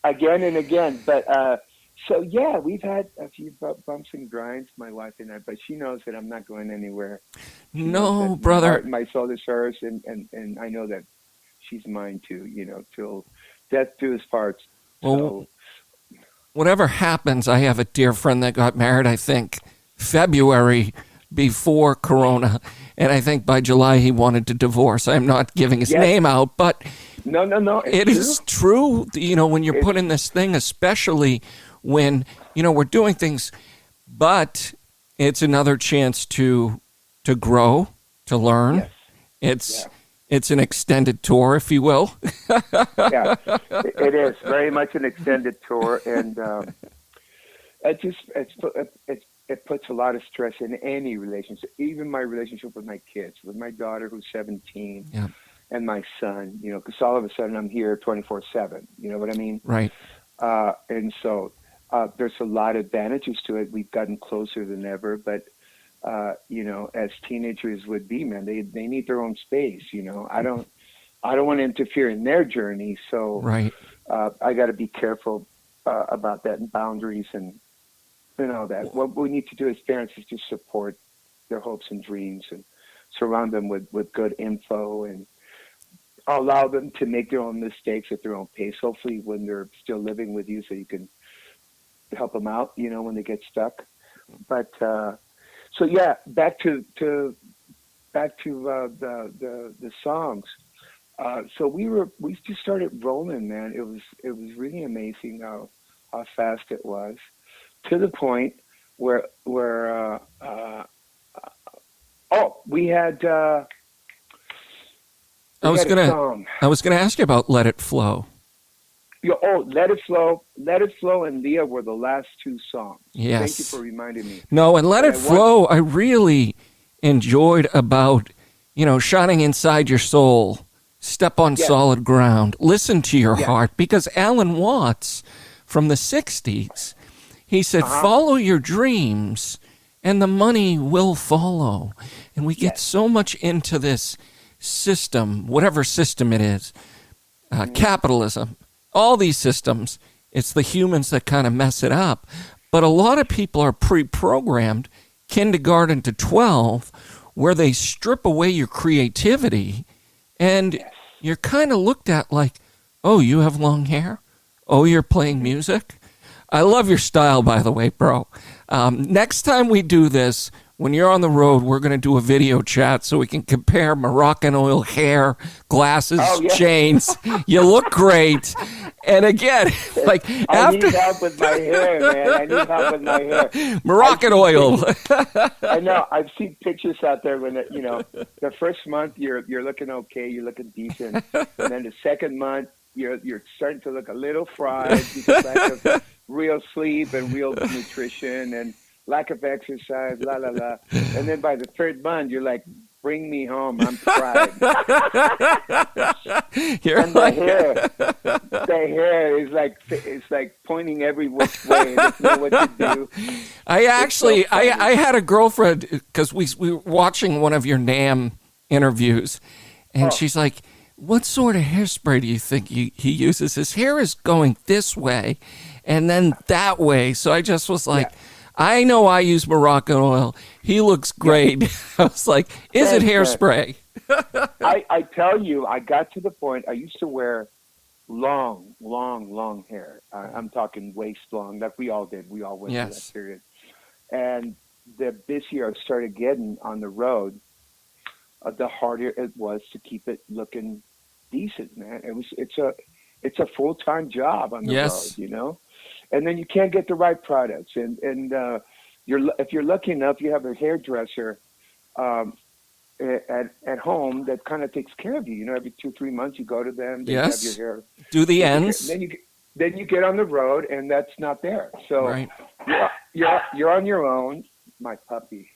again and again, but. So, yeah, we've had a few bumps and grinds, my wife and I, but she knows that I'm not going anywhere. No, brother. My heart and my soul is hers, and I know that she's mine too, you know, till death do us parts. Well, so. Whatever happens, I have a dear friend that got married, I think, February before Corona, and I think by July he wanted to divorce. I'm not giving his name out, but no, it is true, you know, when you're put in this thing, especially when, you know, we're doing things, but it's another chance to grow, to learn. Yes. It's an extended tour, if you will. Yeah, it is very much an extended tour, and it puts a lot of stress in any relationship, even my relationship with my kids, with my daughter who's 17, and my son, you know, because all of a sudden I'm here 24/7. You know what I mean? Right. And so there's a lot of advantages to it. We've gotten closer than ever, but you know, as teenagers would be, man, they need their own space. You know, I don't want to interfere in their journey, so right. I got to be careful about that and boundaries and all that. What we need to do as parents is just support their hopes and dreams, and surround them with good info, and allow them to make their own mistakes at their own pace. Hopefully, when they're still living with you, so you can help them out, when they get stuck. But so yeah, back to the songs. So we just started rolling, man. It was really amazing how fast it was, to the point where we had. I was gonna ask you about "Let It Flow." Let It Flow. Let It Flow and Leah were the last two songs. Yes. Thank you for reminding me. No, and Let It Flow, I really enjoyed about, shining inside your soul, step on solid ground, listen to your heart. Because Alan Watts from the 60s, he said, follow your dreams and the money will follow. And we get so much into this system, whatever system it is, capitalism, all these systems, it's the humans that kind of mess it up. But a lot of people are pre-programmed, kindergarten to 12, where they strip away your creativity, and you're kind of looked at like, oh, you have long hair? Oh, you're playing music? I love your style, by the way, bro. Next time we do this, when you're on the road, we're going to do a video chat so we can compare Moroccan oil hair, glasses, chains. You look great. And again, I need help with my hair, man. I need help with my hair. Moroccan oil. I know. I've seen pictures out there when the first month you're looking okay, you're looking decent, and then the second month you're starting to look a little fried because lack of real sleep and real nutrition and lack of exercise, la la la. And then by the third month, you're like, bring me home. I'm fried. And the hair is like pointing every which way. I don't know what to do. I had a girlfriend, because we were watching one of your NAMM interviews, and she's like, what sort of hairspray do you think he uses? His hair is going this way and then that way. So I just was like, I know I use Moroccan oil. He looks great. I was like, is it hairspray? I tell you, I got to the point, I used to wear long hair. I'm talking waist long, like we all did. We all went through that period. And this year I started getting on the road, the harder it was to keep it looking decent, man. It's a full-time job on the road, And then you can't get the right products, and if you're lucky enough, you have a hairdresser at home that kind of takes care of you. Every 2-3 months you go to them. They have your hair. Do the ends. Then you get on the road, and that's not there. So you're on your own, my puppy.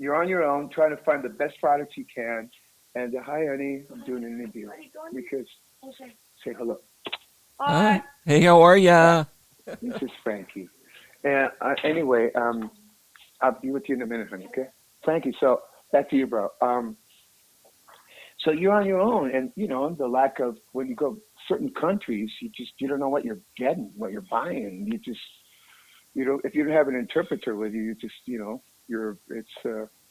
You're on your own, trying to find the best products you can. And hi, honey, I'm doing an interview because say hello. Hi. Hey, how are ya? This is Frankie. And anyway, I'll be with you in a minute, honey. Okay, Frankie. So back to you, bro. So you're on your own, and the lack of when you go certain countries, you don't know what you're getting, what you're buying. If you don't have an interpreter with you,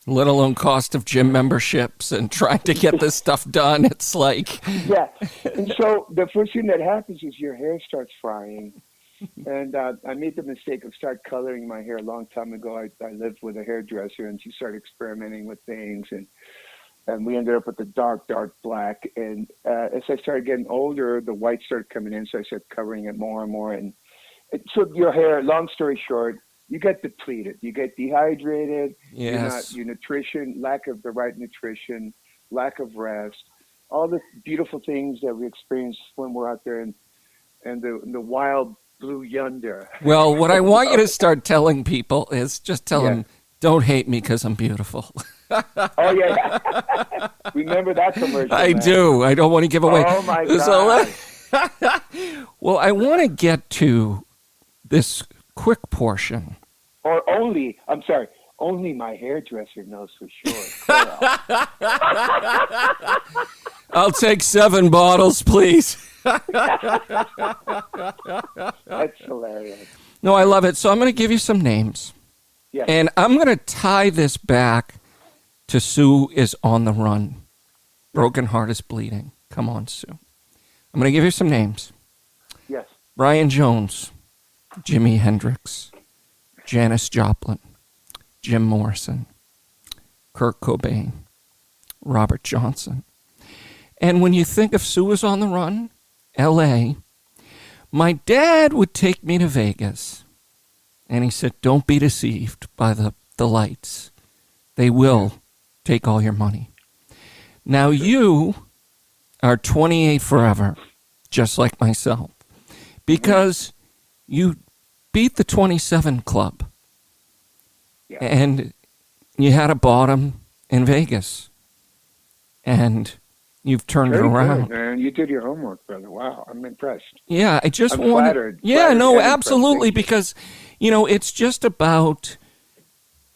let alone cost of gym memberships and trying to get this stuff done. It's like... Yeah. And so the first thing that happens is your hair starts frying. And I made the mistake of start coloring my hair a long time ago. I lived with a hairdresser, and she started experimenting with things. And we ended up with the dark black. And as I started getting older, the white started coming in, so I started covering it more and more. And so your hair, long story short, you get depleted. You get dehydrated. Yes. Your nutrition, lack of the right nutrition, lack of rest, all the beautiful things that we experience when we're out there in the wild blue yonder. Well, what I want you to start telling people is just tell them, don't hate me because I'm beautiful. Oh, yeah. Remember that commercial, I man. do. I don't want to give away. Oh, my God. Well, I want to get to this quick portion. Or only my hairdresser knows for sure. I'll take 7 bottles, please. That's hilarious. No, I love it. So I'm going to give you some names. And I'm going to tie this back to Sue is on the run. Broken heart is bleeding. Come on, Sue. I'm going to give you some names. Yes. Brian Jones, Jimi Hendrix, Janis Joplin, Jim Morrison, Kurt Cobain, Robert Johnson. And when you think of Sue is on the run, L.A., my dad would take me to Vegas. And he said, don't be deceived by the lights. They will take all your money. Now you are 28 forever, just like myself, because you beat the 27 club. Yeah. And you had a bottom in Vegas. And you've turned it around. Good, man. You did your homework, brother. Wow, I'm impressed. Yeah, I just I'm flattered. Yeah, Flattered no, and absolutely, impressed. because, it's just about,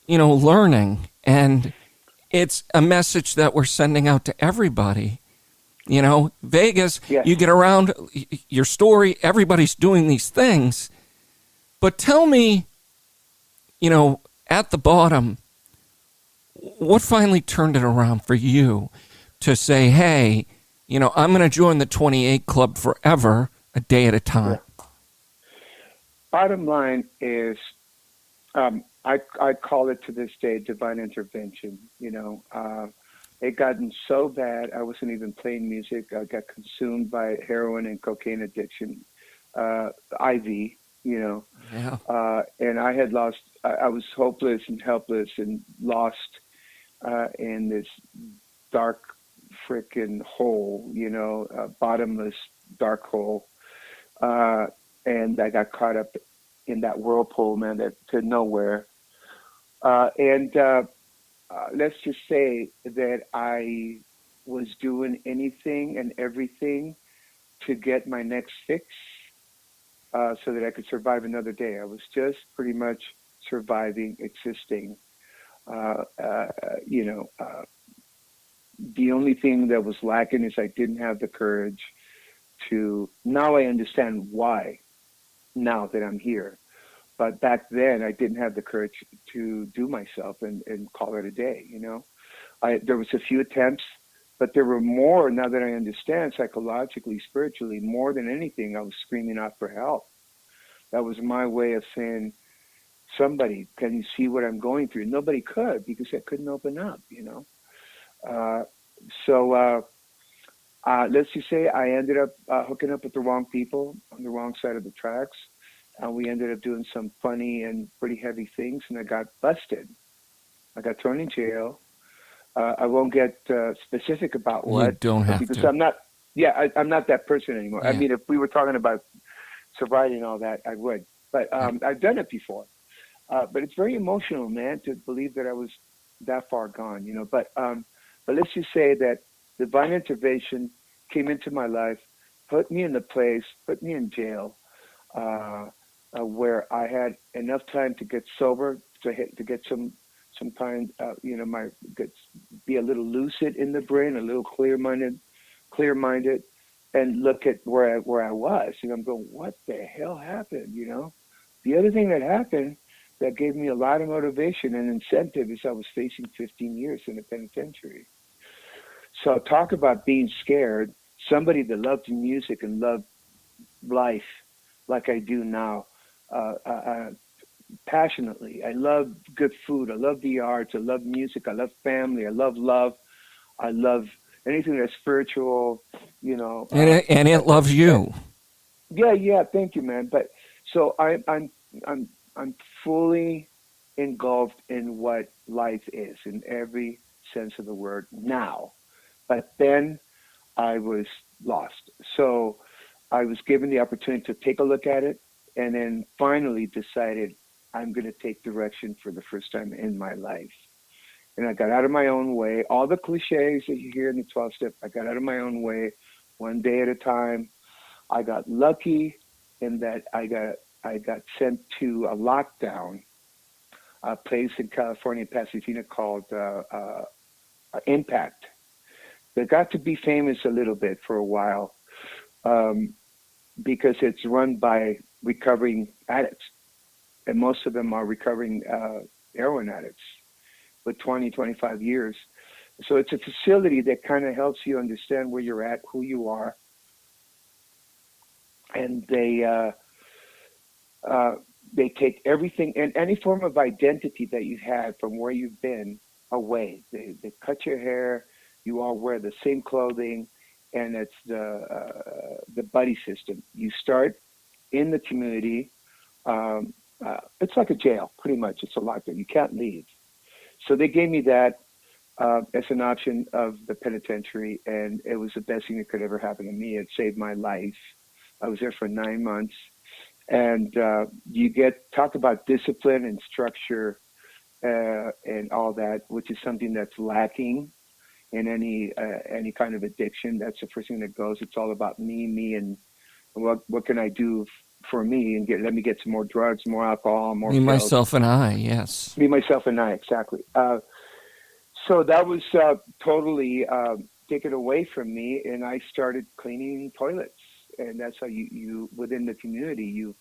learning, and it's a message that we're sending out to everybody. Vegas, Yes. you get around your story, everybody's doing these things, but tell me, at the bottom, what finally turned it around for you to say, hey, I'm going to join the 28 Club forever, a day at a time? Yeah. Bottom line is, I call it to this day divine intervention. It gotten so bad I wasn't even playing music. I got consumed by heroin and cocaine addiction, IV. Yeah. And I had lost. I was hopeless and helpless and lost in this dark frickin' hole. Bottomless dark hole. And I got caught up in that whirlpool, man, that to nowhere. Let's just say that I was doing anything and everything to get my next fix, so that I could survive another day. I was just pretty much surviving, existing. The only thing that was lacking is I didn't have the courage to. Now I understand why. Now that I'm here. But back then, I didn't have the courage to do myself and call it a day. There was a few attempts, but there were more. Now that I understand psychologically, spiritually, more than anything, I was screaming out for help. That was my way of saying, "Somebody, can you see what I'm going through?" Nobody could, because I couldn't open up. Let's just say I ended up hooking up with the wrong people on the wrong side of the tracks. We ended up doing some funny and pretty heavy things, and I got busted. I got thrown in jail. I won't get specific about what. You don't have because to. I'm not. Yeah, I'm not that person anymore. Yeah. I mean, if we were talking about sobriety and all that, I would. But I've done it before. But it's very emotional, man, to believe that I was that far gone. But let's just say that divine intervention came into my life, put me in the place, put me in jail. Where I had enough time to get sober, to get some kind, be a little lucid in the brain, a little clear-minded, and look at where I was. I'm going, what the hell happened? The other thing that happened that gave me a lot of motivation and incentive is I was facing 15 years in the penitentiary. So talk about being scared. Somebody that loved music and loved life like I do now. Passionately. I love good food. I love the arts. I love music. I love family. I love love. I love anything that's spiritual, And it loves you. Yeah. Thank you, man. But so I'm fully engulfed in what life is in every sense of the word now. But then I was lost. So I was given the opportunity to take a look at it, and then finally decided I'm going to take direction for the first time in my life. And I got out of my own way. All the cliches that you hear in the 12-step, I got out of my own way, one day at a time. I got lucky in that I got sent to a lockdown, a place in California, Pasadena, called Impact. They got to be famous a little bit for a while. Because it's run by recovering addicts, and most of them are recovering heroin addicts with 20, 25 years. So it's a facility that kind of helps you understand where you're at, who you are, and they take everything and any form of identity that you had from where you've been away. They cut your hair. You all wear the same clothing, and it's the buddy system. You start in the community. It's like a jail, pretty much. It's a lockdown. You can't leave. So they gave me that as an option of the penitentiary, and it was the best thing that could ever happen to me. It saved my life. I was there for 9 months, and you talk about discipline and structure and all that, which is something that's lacking in any kind of addiction. That's the first thing that goes. It's all about me, and what can I do for me, and let me get some more drugs, more alcohol, more Me, pills. myself, and I. Yes. Me, myself, and I. Exactly. So that was totally taken away from me, and I started cleaning toilets, and that's how you within the community you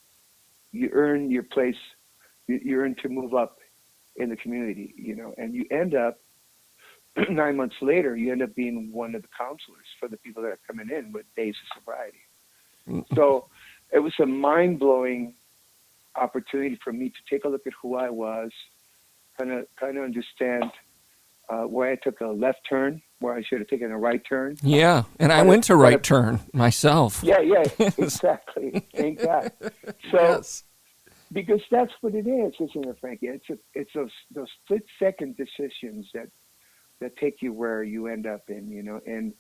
earn your place, you earn to move up in the community, and you end up 9 months later, you end up being one of the counselors for the people that are coming in with days of sobriety. So it was a mind-blowing opportunity for me to take a look at who I was, kind of understand where I took a left turn, where I should have taken a right turn. Yeah, and I went to right turn myself. Yeah, exactly. Thank God. So, yes. Because that's what it is, isn't it, Frankie? It's those split-second decisions that take you where you end up in, and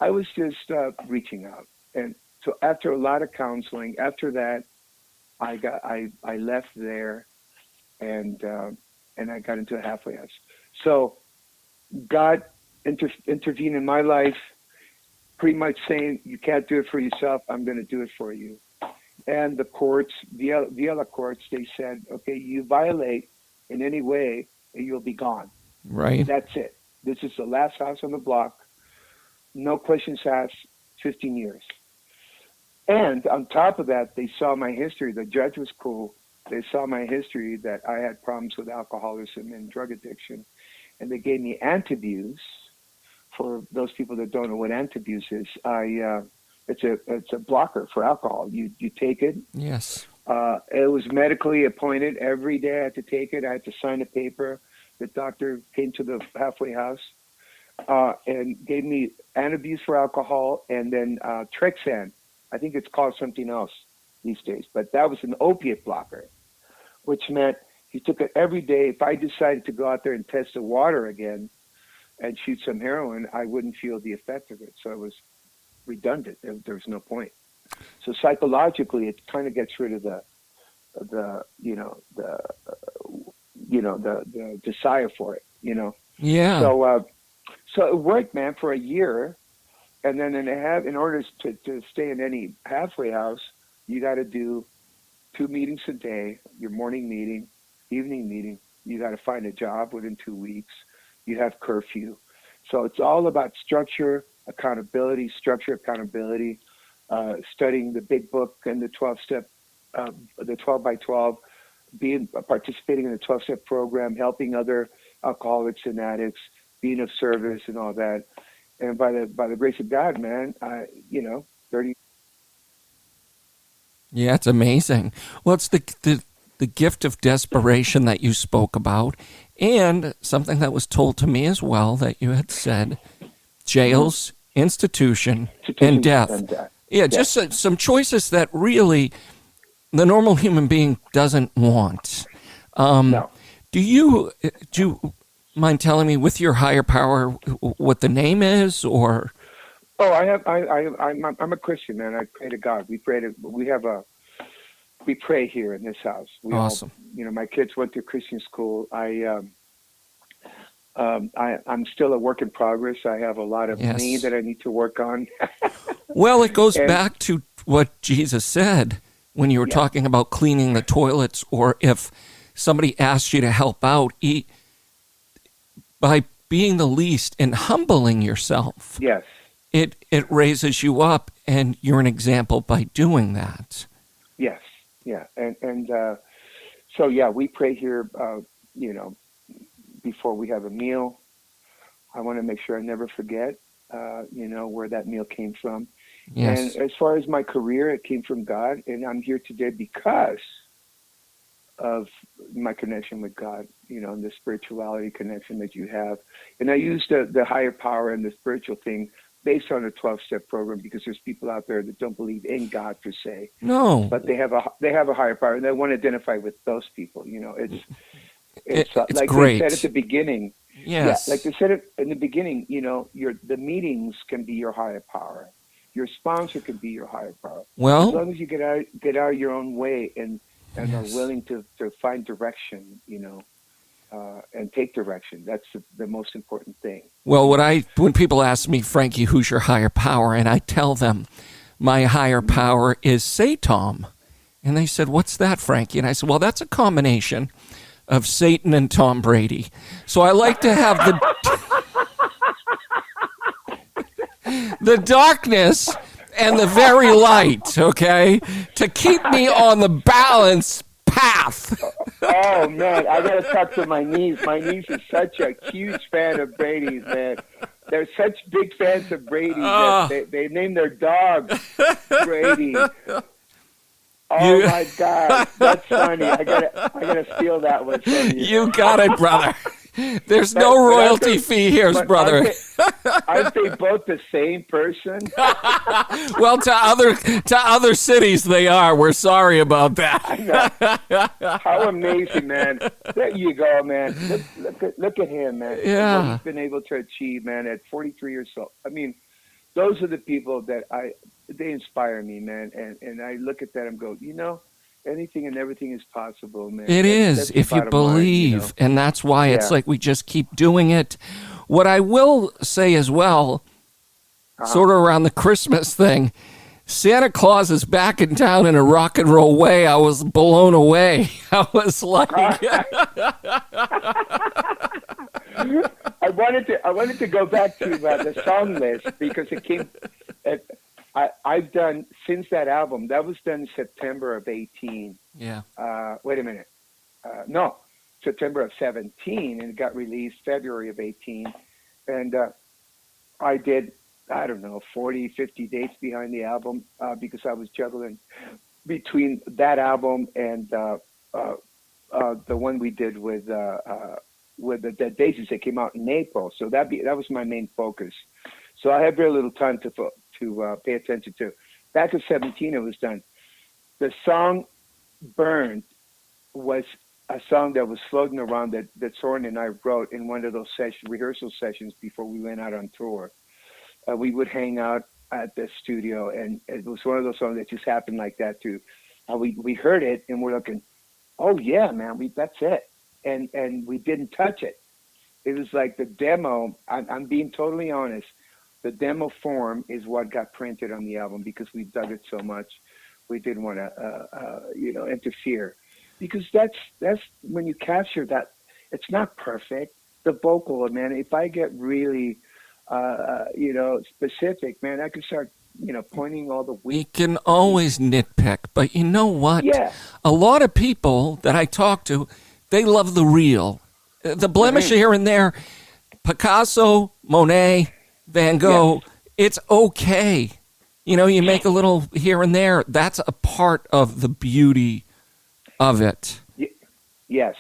I was just reaching out. And so after a lot of counseling, after that, I left there and I got into a halfway house. So God intervened in my life, pretty much saying, you can't do it for yourself, I'm going to do it for you. And the courts, Viola courts, they said, okay, you violate in any way and you'll be gone. Right. That's it. This is the last house on the block. No questions asked, 15 years. And on top of that, they saw my history. The judge was cool. They saw my history that I had problems with alcoholism and drug addiction. And they gave me antabuse. For those people that don't know what antabuse is, it's a blocker for alcohol. You take it. Yes. It was medically appointed. Every day I had to take it. I had to sign a paper. The doctor came to the halfway house and gave me antabuse for alcohol and then Trexan. I think it's called something else these days, but that was an opiate blocker, which meant he took it every day. If I decided to go out there and test the water again and shoot some heroin, I wouldn't feel the effect of it. So it was redundant. There was no point. So psychologically, it kind of gets rid of the desire for it, Yeah. So it worked, man, for a year. And then in order to stay in any halfway house, you got to do 2 meetings a day, your morning meeting, evening meeting. You got to find a job within 2 weeks. You have curfew. So it's all about structure, accountability, studying the big book and the 12-step, the 12 by 12, participating in the 12-step program, helping other alcoholics and addicts, being of service and all that. And by the grace of God, man, 30. Yeah, it's amazing. Well, it's the gift of desperation that you spoke about, and something that was told to me as well that you had said, jails, institution and death. Yeah, just some choices that really the normal human being doesn't want. No. Do you mind telling me, with your higher power, what the name is, or? Oh, I'm a Christian, man. I pray to God. We pray here in this house. Awesome. My kids went to Christian school. I'm still a work in progress. I have a lot of me that I need to work on. Well, it goes back to what Jesus said when you were talking about cleaning the toilets, or if somebody asked you to help out, by being the least and humbling yourself. Yes. It raises you up, and you're an example by doing that. Yes. Yeah. And so we pray here you know, before we have a meal, I want to make sure I never forget, you know, where that meal came from. Yes. And as far as my career, it came from God, and I'm here today because of my connection with God, you know, and the spirituality connection that you have. And I use the higher power and the spiritual thing based on a 12-step program, because there's people out there that don't believe in God per se. No. But they have a higher power, and they want to identify with those people. You know, it's like great. they said at the beginning. Yes. Yeah, like they said in the beginning, you know, the meetings can be your higher power. Your sponsor can be your higher power. Well, as long as you get out of your own way and are willing to find direction, you know, and take direction. That's the most important thing. Well, when people ask me, Frankie, who's your higher power, and I tell them my higher power is Satan, and they said, what's that, Frankie? And I said, well, that's a combination of Satan and Tom Brady. So I like to have the darkness and the very light, okay, to keep me on the balanced path. Oh, man, I got to talk to my niece. My niece is such a huge fan of Brady's, man. They're such big fans of Brady that they named their dog Brady. Oh, my God. That's funny. I gotta steal that one from you. You got it, brother. There's no royalty fee here, brother. Aren't they both the same person? Well, to other cities they are. We're sorry about that. I know. How amazing, man. There you go, man. Look at him, man. Yeah. What he's been able to achieve, man, at 43 years old. I mean, those are the people that they inspire me, man. And I look at that and go, you know, anything and everything is possible, man. It is, if you believe. Line, you know? And that's why it's like we just keep doing it. What I will say as well, sort of around the Christmas thing, Santa Claus is back in town in a rock and roll way. I was blown away. I was like... I wanted to go back to the song list, because it came... I've done, since that album, that was done September of 18. Yeah. Wait a minute. No, September of 17, and it got released February of 18. And I did, I don't know, 40, 50 dates behind the album, because I was juggling between that album and the one we did with the Dead Daisies that came out in April. So that was my main focus. So I had very little time to pay attention to. Back in 17, it was done. The song "Burned" was a song that was floating around that Soren and I wrote in one of those rehearsal sessions before we went out on tour. We would hang out at the studio, and it was one of those songs that just happened like that too. We heard it and we're looking, oh yeah, man, that's it, and we didn't touch it. It was like the demo. I'm being totally honest. The demo form is what got printed on the album, because we dug it so much. We didn't want to, interfere, because that's when you capture that. It's not perfect. The vocal, man. If I get really, specific, man, I can start, pointing all the weak. We can always nitpick, but you know what? Yeah. A lot of people that I talk to, they love the real. The blemish here and there, Picasso, Monet, Van Gogh, it's okay. You make a little here and there. That's a part of the beauty of it. Yes.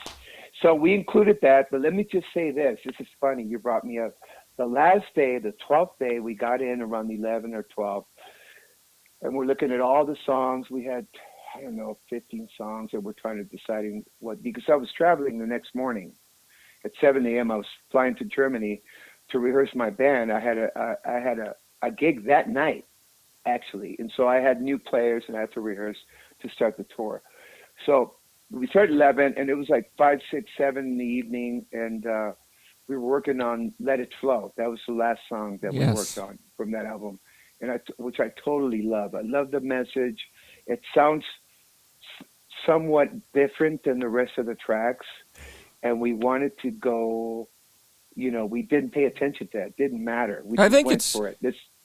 So we included that, but let me just say this. This is funny. You brought me up. The last day, the 12th day, we got in around 11 or 12, and we're looking at all the songs. We had, 15 songs, and we're trying to decide what, because I was traveling the next morning. At 7 a.m., I was flying to Germany to rehearse my band. I had a gig that night, actually, and so I had new players, and I had to rehearse to start the tour. So we started at 11, and it was like 5, 6, 7 in the evening, and we were working on "Let It Flow." That was the last song that we worked on from that album, and which I totally love. I love the message. It sounds somewhat different than the rest of the tracks, and we wanted to go. We didn't pay attention to that. It didn't matter. I think it's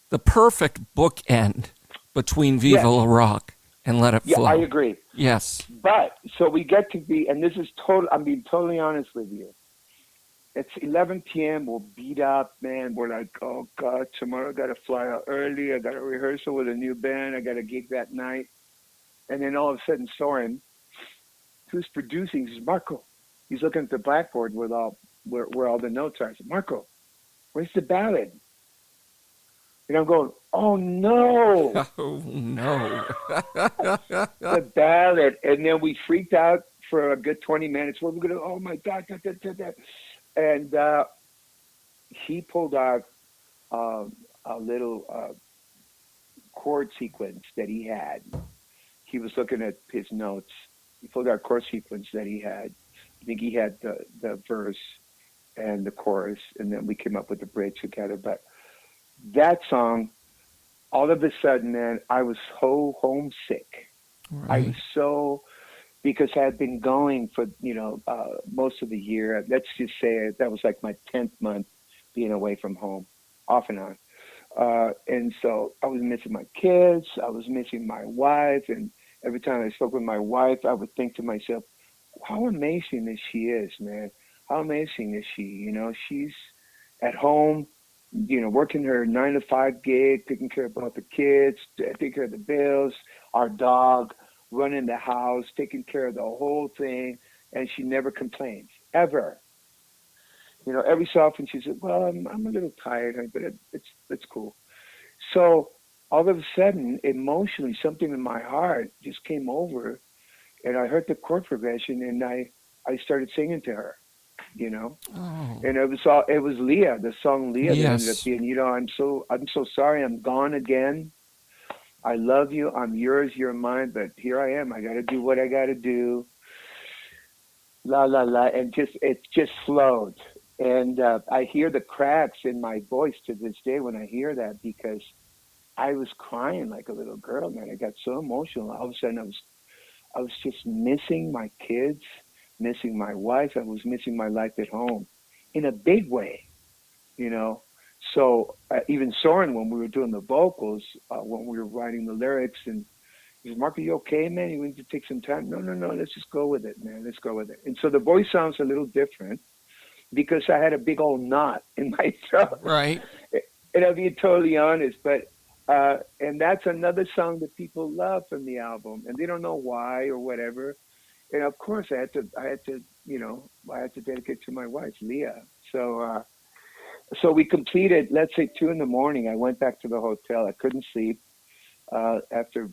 the perfect bookend between Viva La Rock and Let It Flow. Yeah, I agree. Yes. But so we get to be, and this is total. I'm being totally honest with you. It's 11 p.m. We're beat up, man. We're like, oh God, tomorrow I got to fly out early. I got a rehearsal with a new band. I got a gig that night. And then all of a sudden, Soren, who's producing, says, Marco. He's looking at the blackboard with all where all the notes are. I said, Marco, where's the ballad? And I'm going, oh no, Oh, no. the ballad. And then we freaked out for a good 20 minutes. What are we going to, oh my God. Da, da, da, da. And he pulled out a little chord sequence that he had. He was looking at his notes. He pulled out a chord sequence that he had. I think he had the verse and the chorus, and then we came up with the bridge together. But that song, all of a sudden, man, I was so homesick. Right. I was so, because I had been going for, most of the year. Let's just say that was like my 10th month being away from home, off and on. And so I was missing my kids. I was missing my wife. And every time I spoke with my wife, I would think to myself, how amazing that she is, man. How amazing is she? She's at home, working her 9-to-5 gig, taking care of both the kids, taking care of the bills, our dog, running the house, taking care of the whole thing. And she never complains, ever. Every so often she said, well, I'm a little tired, but it's cool. So all of a sudden, emotionally, something in my heart just came over, and I heard the chord progression, and I started singing to her, Oh. And it was Leah, the song Leah. Yes. That ended up being, I'm so sorry, I'm gone again. I love you, I'm yours, you're mine, but here I am. I got to do what I got to do. La la la, and it just flowed. And I hear the cracks in my voice to this day when I hear that, because I was crying like a little girl, man. I got so emotional. All of a sudden, I was just missing my kids, missing my wife. I was missing my life at home in a big way, So even Soren, when we were doing the vocals, when we were writing the lyrics, and he said, Mark, are you okay, man? You need to take some time. No, let's just go with it, man. Let's go with it. And so the voice sounds a little different, because I had a big old knot in my throat. Right. And I'll be totally honest, but and that's another song that people love from the album, and they don't know why or whatever. And of course, I had to dedicate to my wife, Leah. So we completed. Let's say 2 a.m. I went back to the hotel. I couldn't sleep after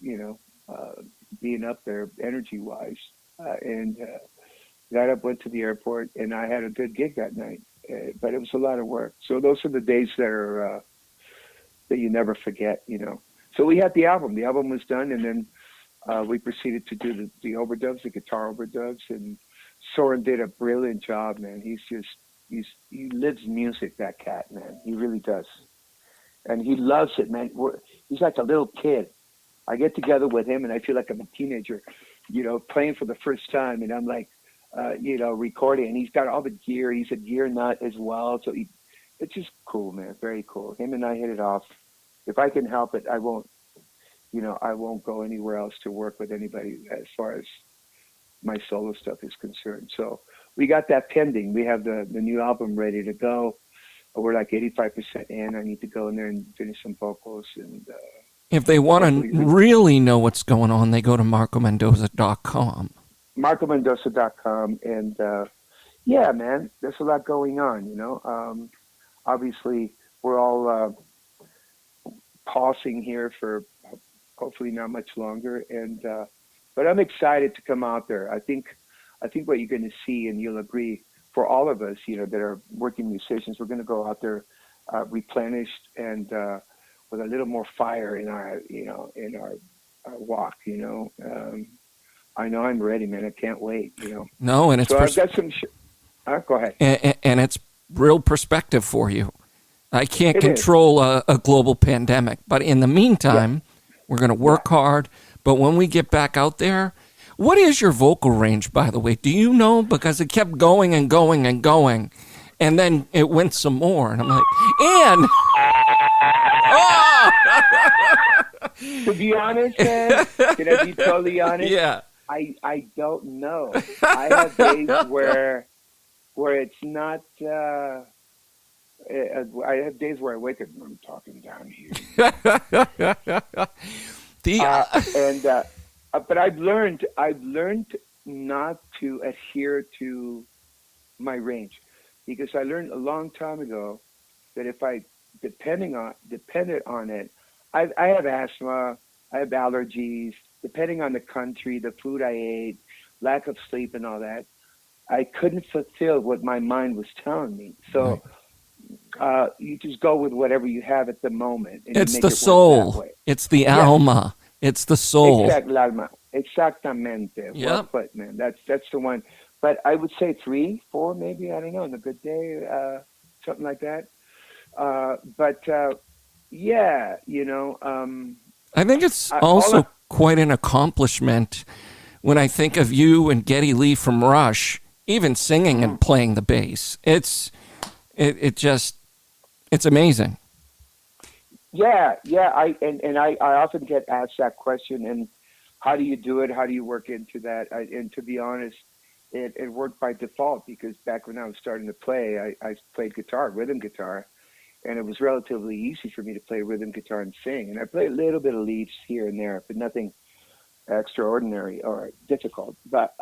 being up there energy wise, and got up, went to the airport, and I had a good gig that night. But it was a lot of work. So those are the days that are that you never forget, So we had the album. The album was done, and then we proceeded to do the overdubs, the guitar overdubs, and Soren did a brilliant job, man. He lives music, that cat, man. He really does. And he loves it, man. He's like a little kid. I get together with him, and I feel like I'm a teenager, playing for the first time, and I'm like, recording, and he's got all the gear. He's a gear nut as well. So it's just cool, man. Very cool. Him and I hit it off. If I can help it, I won't go anywhere else to work with anybody as far as my solo stuff is concerned. So we got that pending. We have the new album ready to go. We're like 85% in. I need to go in there and finish some vocals. And if they want to really know what's going on, they go to MarcoMendoza.com. MarcoMendoza.com, and yeah, man, there's a lot going on. Obviously, we're all pausing here for hopefully not much longer, and but I'm excited to come out there. I think what you're going to see, and you'll agree, for all of us, that are working musicians, we're going to go out there replenished and with a little more fire in our walk. I know I'm ready, man. I can't wait, No, and it's... So I've got some... go ahead. And it's real perspective for you. I can't control a global pandemic, but in the meantime, we're going to work hard. But when we get back out there, what is your vocal range, by the way? Do you know? Because it kept going and going and going, and then it went some more. And I'm like, and... Oh! To be honest, man, can I be totally honest? Yeah. I don't know. I have days where it's not. I have days where I wake up and I'm talking down here. But I've learned not to adhere to my range, because I learned a long time ago that if I depended on it, I have asthma, I have allergies. Depending on the country, the food I ate, lack of sleep, and all that, I couldn't fulfill what my mind was telling me. So you just go with whatever you have at the moment. And it's you make the it soul. that way. It's the alma. It's the soul. Exactamente. Yep. Well put, man. That's the one. But I would say 3, 4, maybe. I don't know. On a good day, something like that. Yeah, you know. I think it's also quite an accomplishment when I think of you and Geddy Lee from Rush, even singing and playing the bass. It's amazing. Yeah. I often get asked that question, and how do you do it? How do you work into that? And to be honest, it worked by default, because back when I was starting to play, I played guitar, rhythm guitar, and it was relatively easy for me to play rhythm guitar and sing. And I played a little bit of leads here and there, but nothing extraordinary or difficult. But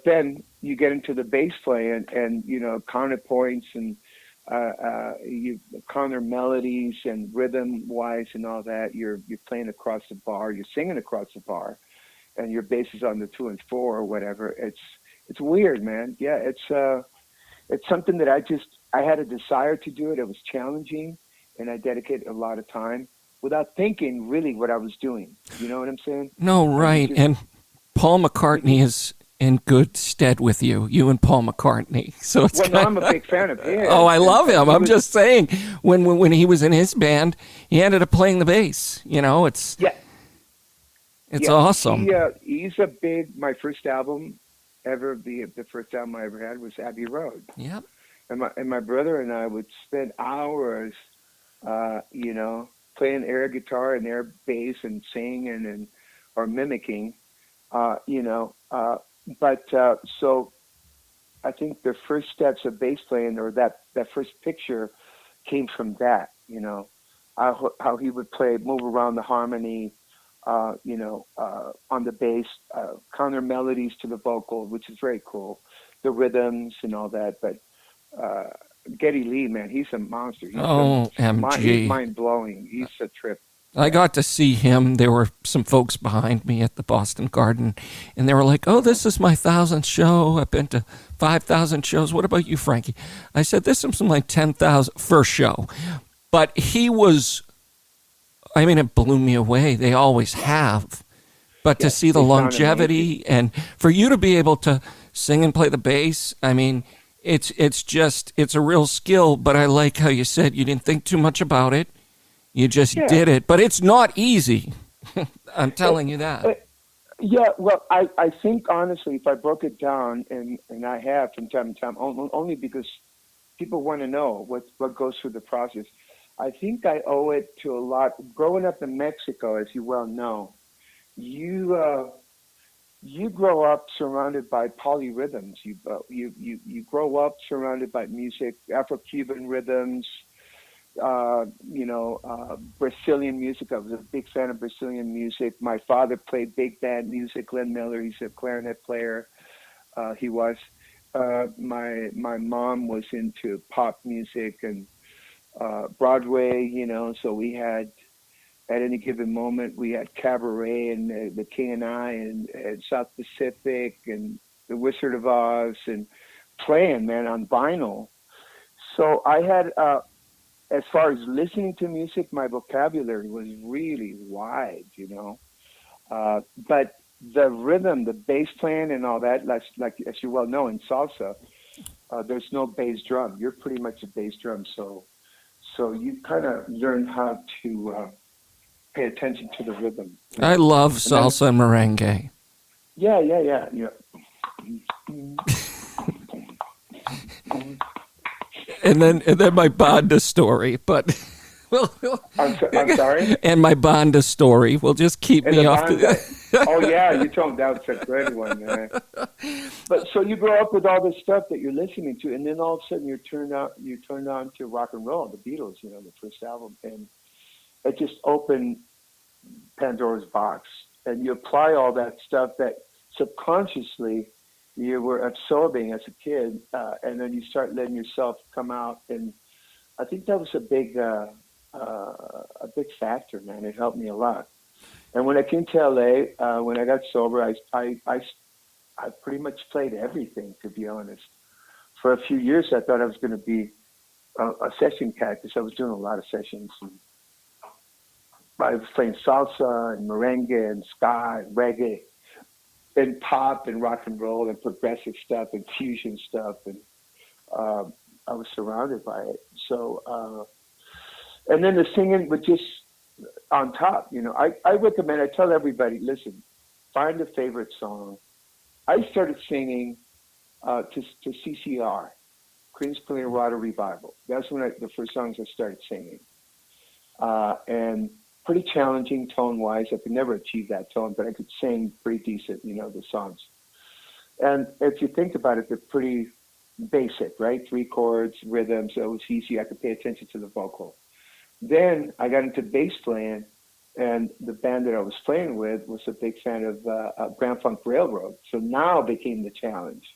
then you get into the bass play and you know, counterpoints and you counter melodies and rhythm wise and all that. You're playing across the bar, you're singing across the bar, and your bass is on the 2 and 4 or whatever. It's weird, man. Yeah, it's something that I had a desire to do it. It was challenging, and I dedicated a lot of time without thinking really what I was doing. You know what I'm saying? No, right. And Paul McCartney is in good stead with you and Paul McCartney. So it's I'm a big fan of him. Oh, I love him. I'm just saying, when he was in his band, he ended up playing the bass. You know, it's awesome. He's my first album ever, the first album I ever had was Abbey Road. Yep. And my brother and I would spend hours, you know, playing air guitar and air bass and singing or mimicking, you know. So I think the first steps of bass playing, or that first picture, came from that, you know, how he would move around the harmony, you know, on the bass, counter melodies to the vocal, which is very cool, the rhythms and all that. But Geddy Lee, man, he's a monster. He's mind blowing. He's a trip. I got to see him. There were some folks behind me at the Boston Garden, and they were like, "Oh, this is my 1,000th show. I've been to 5,000 shows. What about you, Frankie?" I said, "This is my 10,000th first show." But he was, I mean, it blew me away. They always have. But to see the longevity, and for you to be able to sing and play the bass, I mean, it's a real skill. But I like how you said you didn't think too much about it. You just did it. But it's not easy. I'm telling you that. Well, I think, honestly, if I broke it down, and I have from time to time, only because people want to know what goes through the process, I think I owe it to a lot. Growing up in Mexico, as you well know, you grow up surrounded by polyrhythms. You grow up surrounded by music, Afro-Cuban rhythms, you know, Brazilian music. I was a big fan of Brazilian music. My father played big band music. Glenn Miller, he's a clarinet player. He was. My mom was into pop music and Broadway, you know, so we had, at any given moment, we had Cabaret and the King and I and South Pacific and The Wizard of Oz and playing, man, on vinyl. So I had, as far as listening to music, my vocabulary was really wide, you know. But the rhythm, the bass playing and all that, like as you well know, in salsa, there's no bass drum. You're pretty much a bass drum, so you kind of learn how to pay attention to the rhythm. I love salsa and merengue. Yeah. And then my banda story, but I'm sorry? And my Banda story will just keep me off Oh, yeah, you told me that was a good one, man. But so you grow up with all this stuff that you're listening to, and then all of a sudden you turned on to rock and roll, the Beatles, the first album, and it just opened Pandora's box. And you apply all that stuff that subconsciously you were absorbing as a kid, and then you start letting yourself come out. And I think that was a big factor, man. It helped me a lot. And when I came to LA, when I got sober, I pretty much played everything, to be honest. For a few years, I thought I was going to be a session cat because I was doing a lot of sessions. I was playing salsa and merengue and ska and reggae and pop and rock and roll and progressive stuff and fusion stuff. And I was surrounded by it. So, and then the singing was just on top. I recommend, I tell everybody, listen, find a favorite song. I started singing to CCR, Creedence Clearwater Revival. That's when the first songs I started singing. And pretty challenging tone-wise. I could never achieve that tone, but I could sing pretty decent, the songs. And if you think about it, they're pretty basic, right? 3 chords, rhythms, it was easy. I could pay attention to the vocal. Then I got into bass playing, and the band that I was playing with was a big fan of Grand Funk Railroad. So now became the challenge.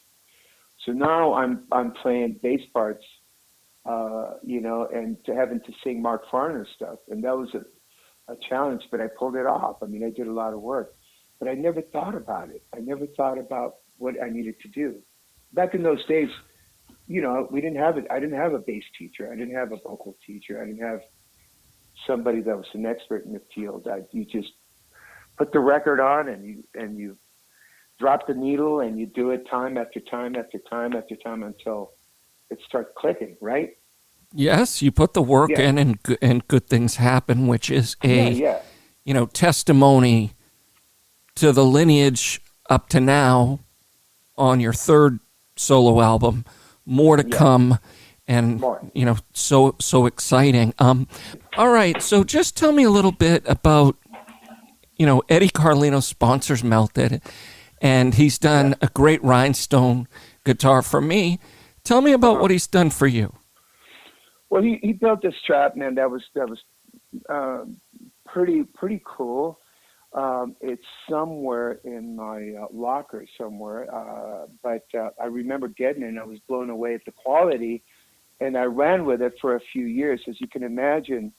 So now I'm playing bass parts, and having to sing Mark Farner stuff. And that was a challenge, but I pulled it off. I mean, I did a lot of work, but I never thought about it. I never thought about what I needed to do. Back in those days, we didn't have it. I didn't have a bass teacher. I didn't have a vocal teacher. I didn't have somebody that was an expert in the field. You just put the record on and you drop the needle and you do it time after time after time after time until it starts clicking, right? Yes, you put the work in and good things happen, which is a testimony to the lineage up to now on your third solo album. More to come, and so exciting. All right, so just tell me a little bit about Eddie Carlino sponsors Melted, and he's done a great rhinestone guitar for me. Tell me about what he's done for you. Well, he built this Strat, man. That was pretty cool. It's somewhere in my locker somewhere, but I remember getting it, and I was blown away at the quality, and I ran with it for a few years, as you can imagine.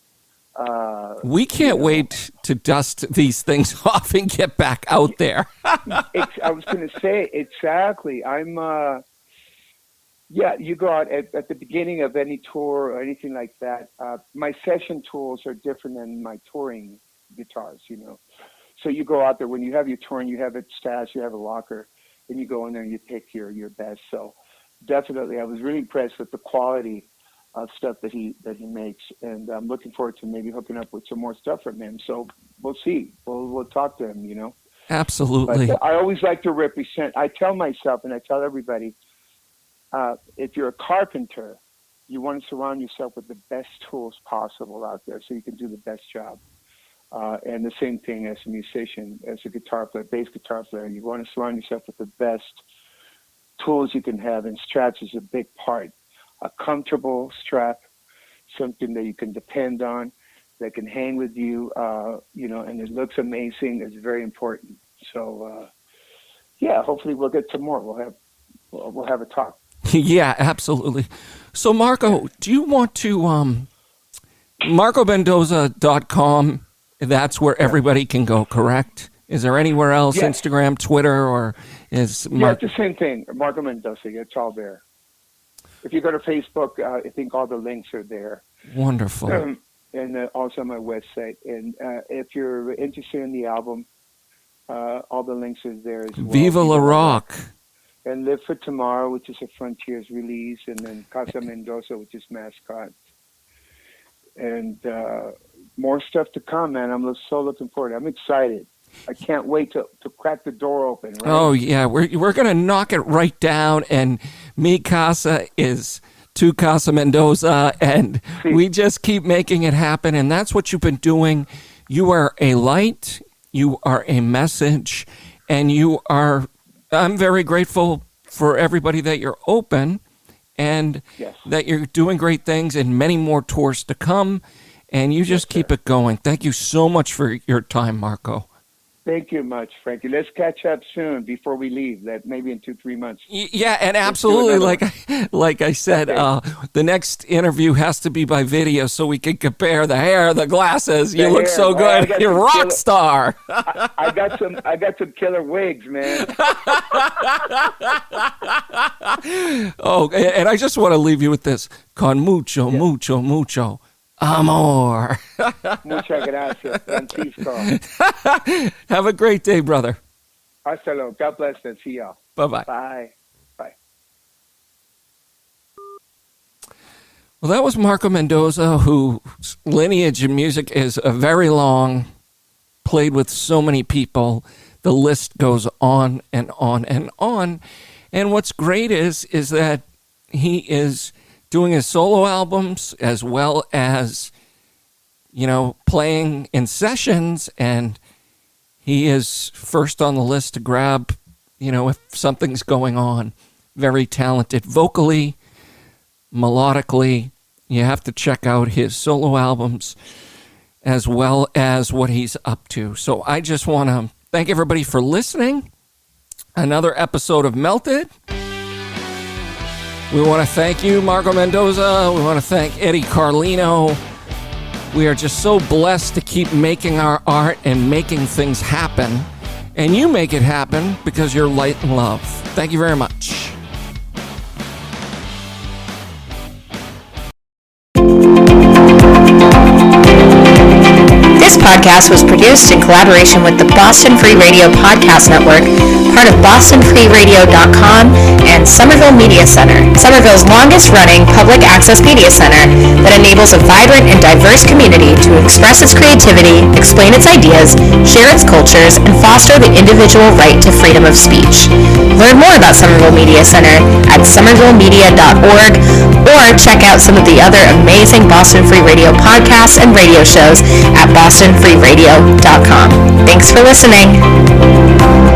We can't wait to dust these things off and get back out there. I was going to say, exactly. You go out at the beginning of any tour or anything like that. My session tools are different than my touring guitars, So you go out there, when you have your touring, you have it stashed, you have a locker, and you go in there and you pick your best. So definitely, I was really impressed with the quality of stuff that he makes, and I'm looking forward to maybe hooking up with some more stuff from him. So we'll see. We'll talk to him, Absolutely. But I always like to represent. I tell myself, and I tell everybody, if you're a carpenter, you want to surround yourself with the best tools possible out there so you can do the best job. And the same thing as a musician, as a guitar player, bass guitar player, you want to surround yourself with the best tools you can have, and Strats is a big part. A comfortable Strat, something that you can depend on, that can hang with you, and it looks amazing, is very important. So, hopefully we'll get some more. We'll have a talk. Yeah, absolutely. So, Marco, do you want to, MarcoMendoza.com, that's where everybody can go, correct? Is there anywhere else, Instagram, Twitter, or is... it's the same thing, Marco Mendoza, it's all there. If you go to Facebook, I think all the links are there. Wonderful. And also on my website. And if you're interested in the album, all the links are there as well. Viva La Rock. And Live for Tomorrow, which is a Frontiers release, and then Casa Mendoza, which is Mascot. And more stuff to come, man. I'm so looking forward. I'm excited. I can't wait to crack the door open. Right? Oh, yeah. We're going to knock it right down, and Mi Casa is to Casa Mendoza, and we just keep making it happen. And that's what you've been doing. You are a light, you are a message, and I'm very grateful for everybody that you're open and that you're doing great things and many more tours to come. And you just keep it going. Thank you so much for your time, Marco. Thank you much, Frankie. Let's catch up soon before we leave. That maybe in 2-3 months. Yeah, and absolutely, like I said, the next interview has to be by video so we can compare the hair, the glasses. You look so good. You're a rock star. I got some killer wigs, man. Oh, and I just want to leave you with this: con mucho, mucho, mucho amor. Muchas gracias, Francisco. Have a great day, brother. Hasta luego. God bless and see y'all. Bye-bye. Bye. Bye. Well, that was Marco Mendoza, whose lineage in music is very long, played with so many people. The list goes on and on and on. And what's great is that he is doing his solo albums as well as, playing in sessions, and he is first on the list to grab, if something's going on. Very talented vocally, melodically. You have to check out his solo albums as well as what he's up to. So I just want to thank everybody for listening. Another episode of Melted. We want to thank you, Marco Mendoza. We want to thank Eddie Carlino. We are just so blessed to keep making our art and making things happen. And you make it happen because you're light and love. Thank you very much. This podcast was produced in collaboration with the Boston Free Radio Podcast Network, part of BostonFreeRadio.com and Somerville Media Center, Somerville's longest-running public access media center that enables a vibrant and diverse community to express its creativity, explain its ideas, share its cultures, and foster the individual right to freedom of speech. Learn more about Somerville Media Center at somervillemedia.org or check out some of the other amazing Boston Free Radio podcasts and radio shows at bostonfreeradio.com. Thanks for listening.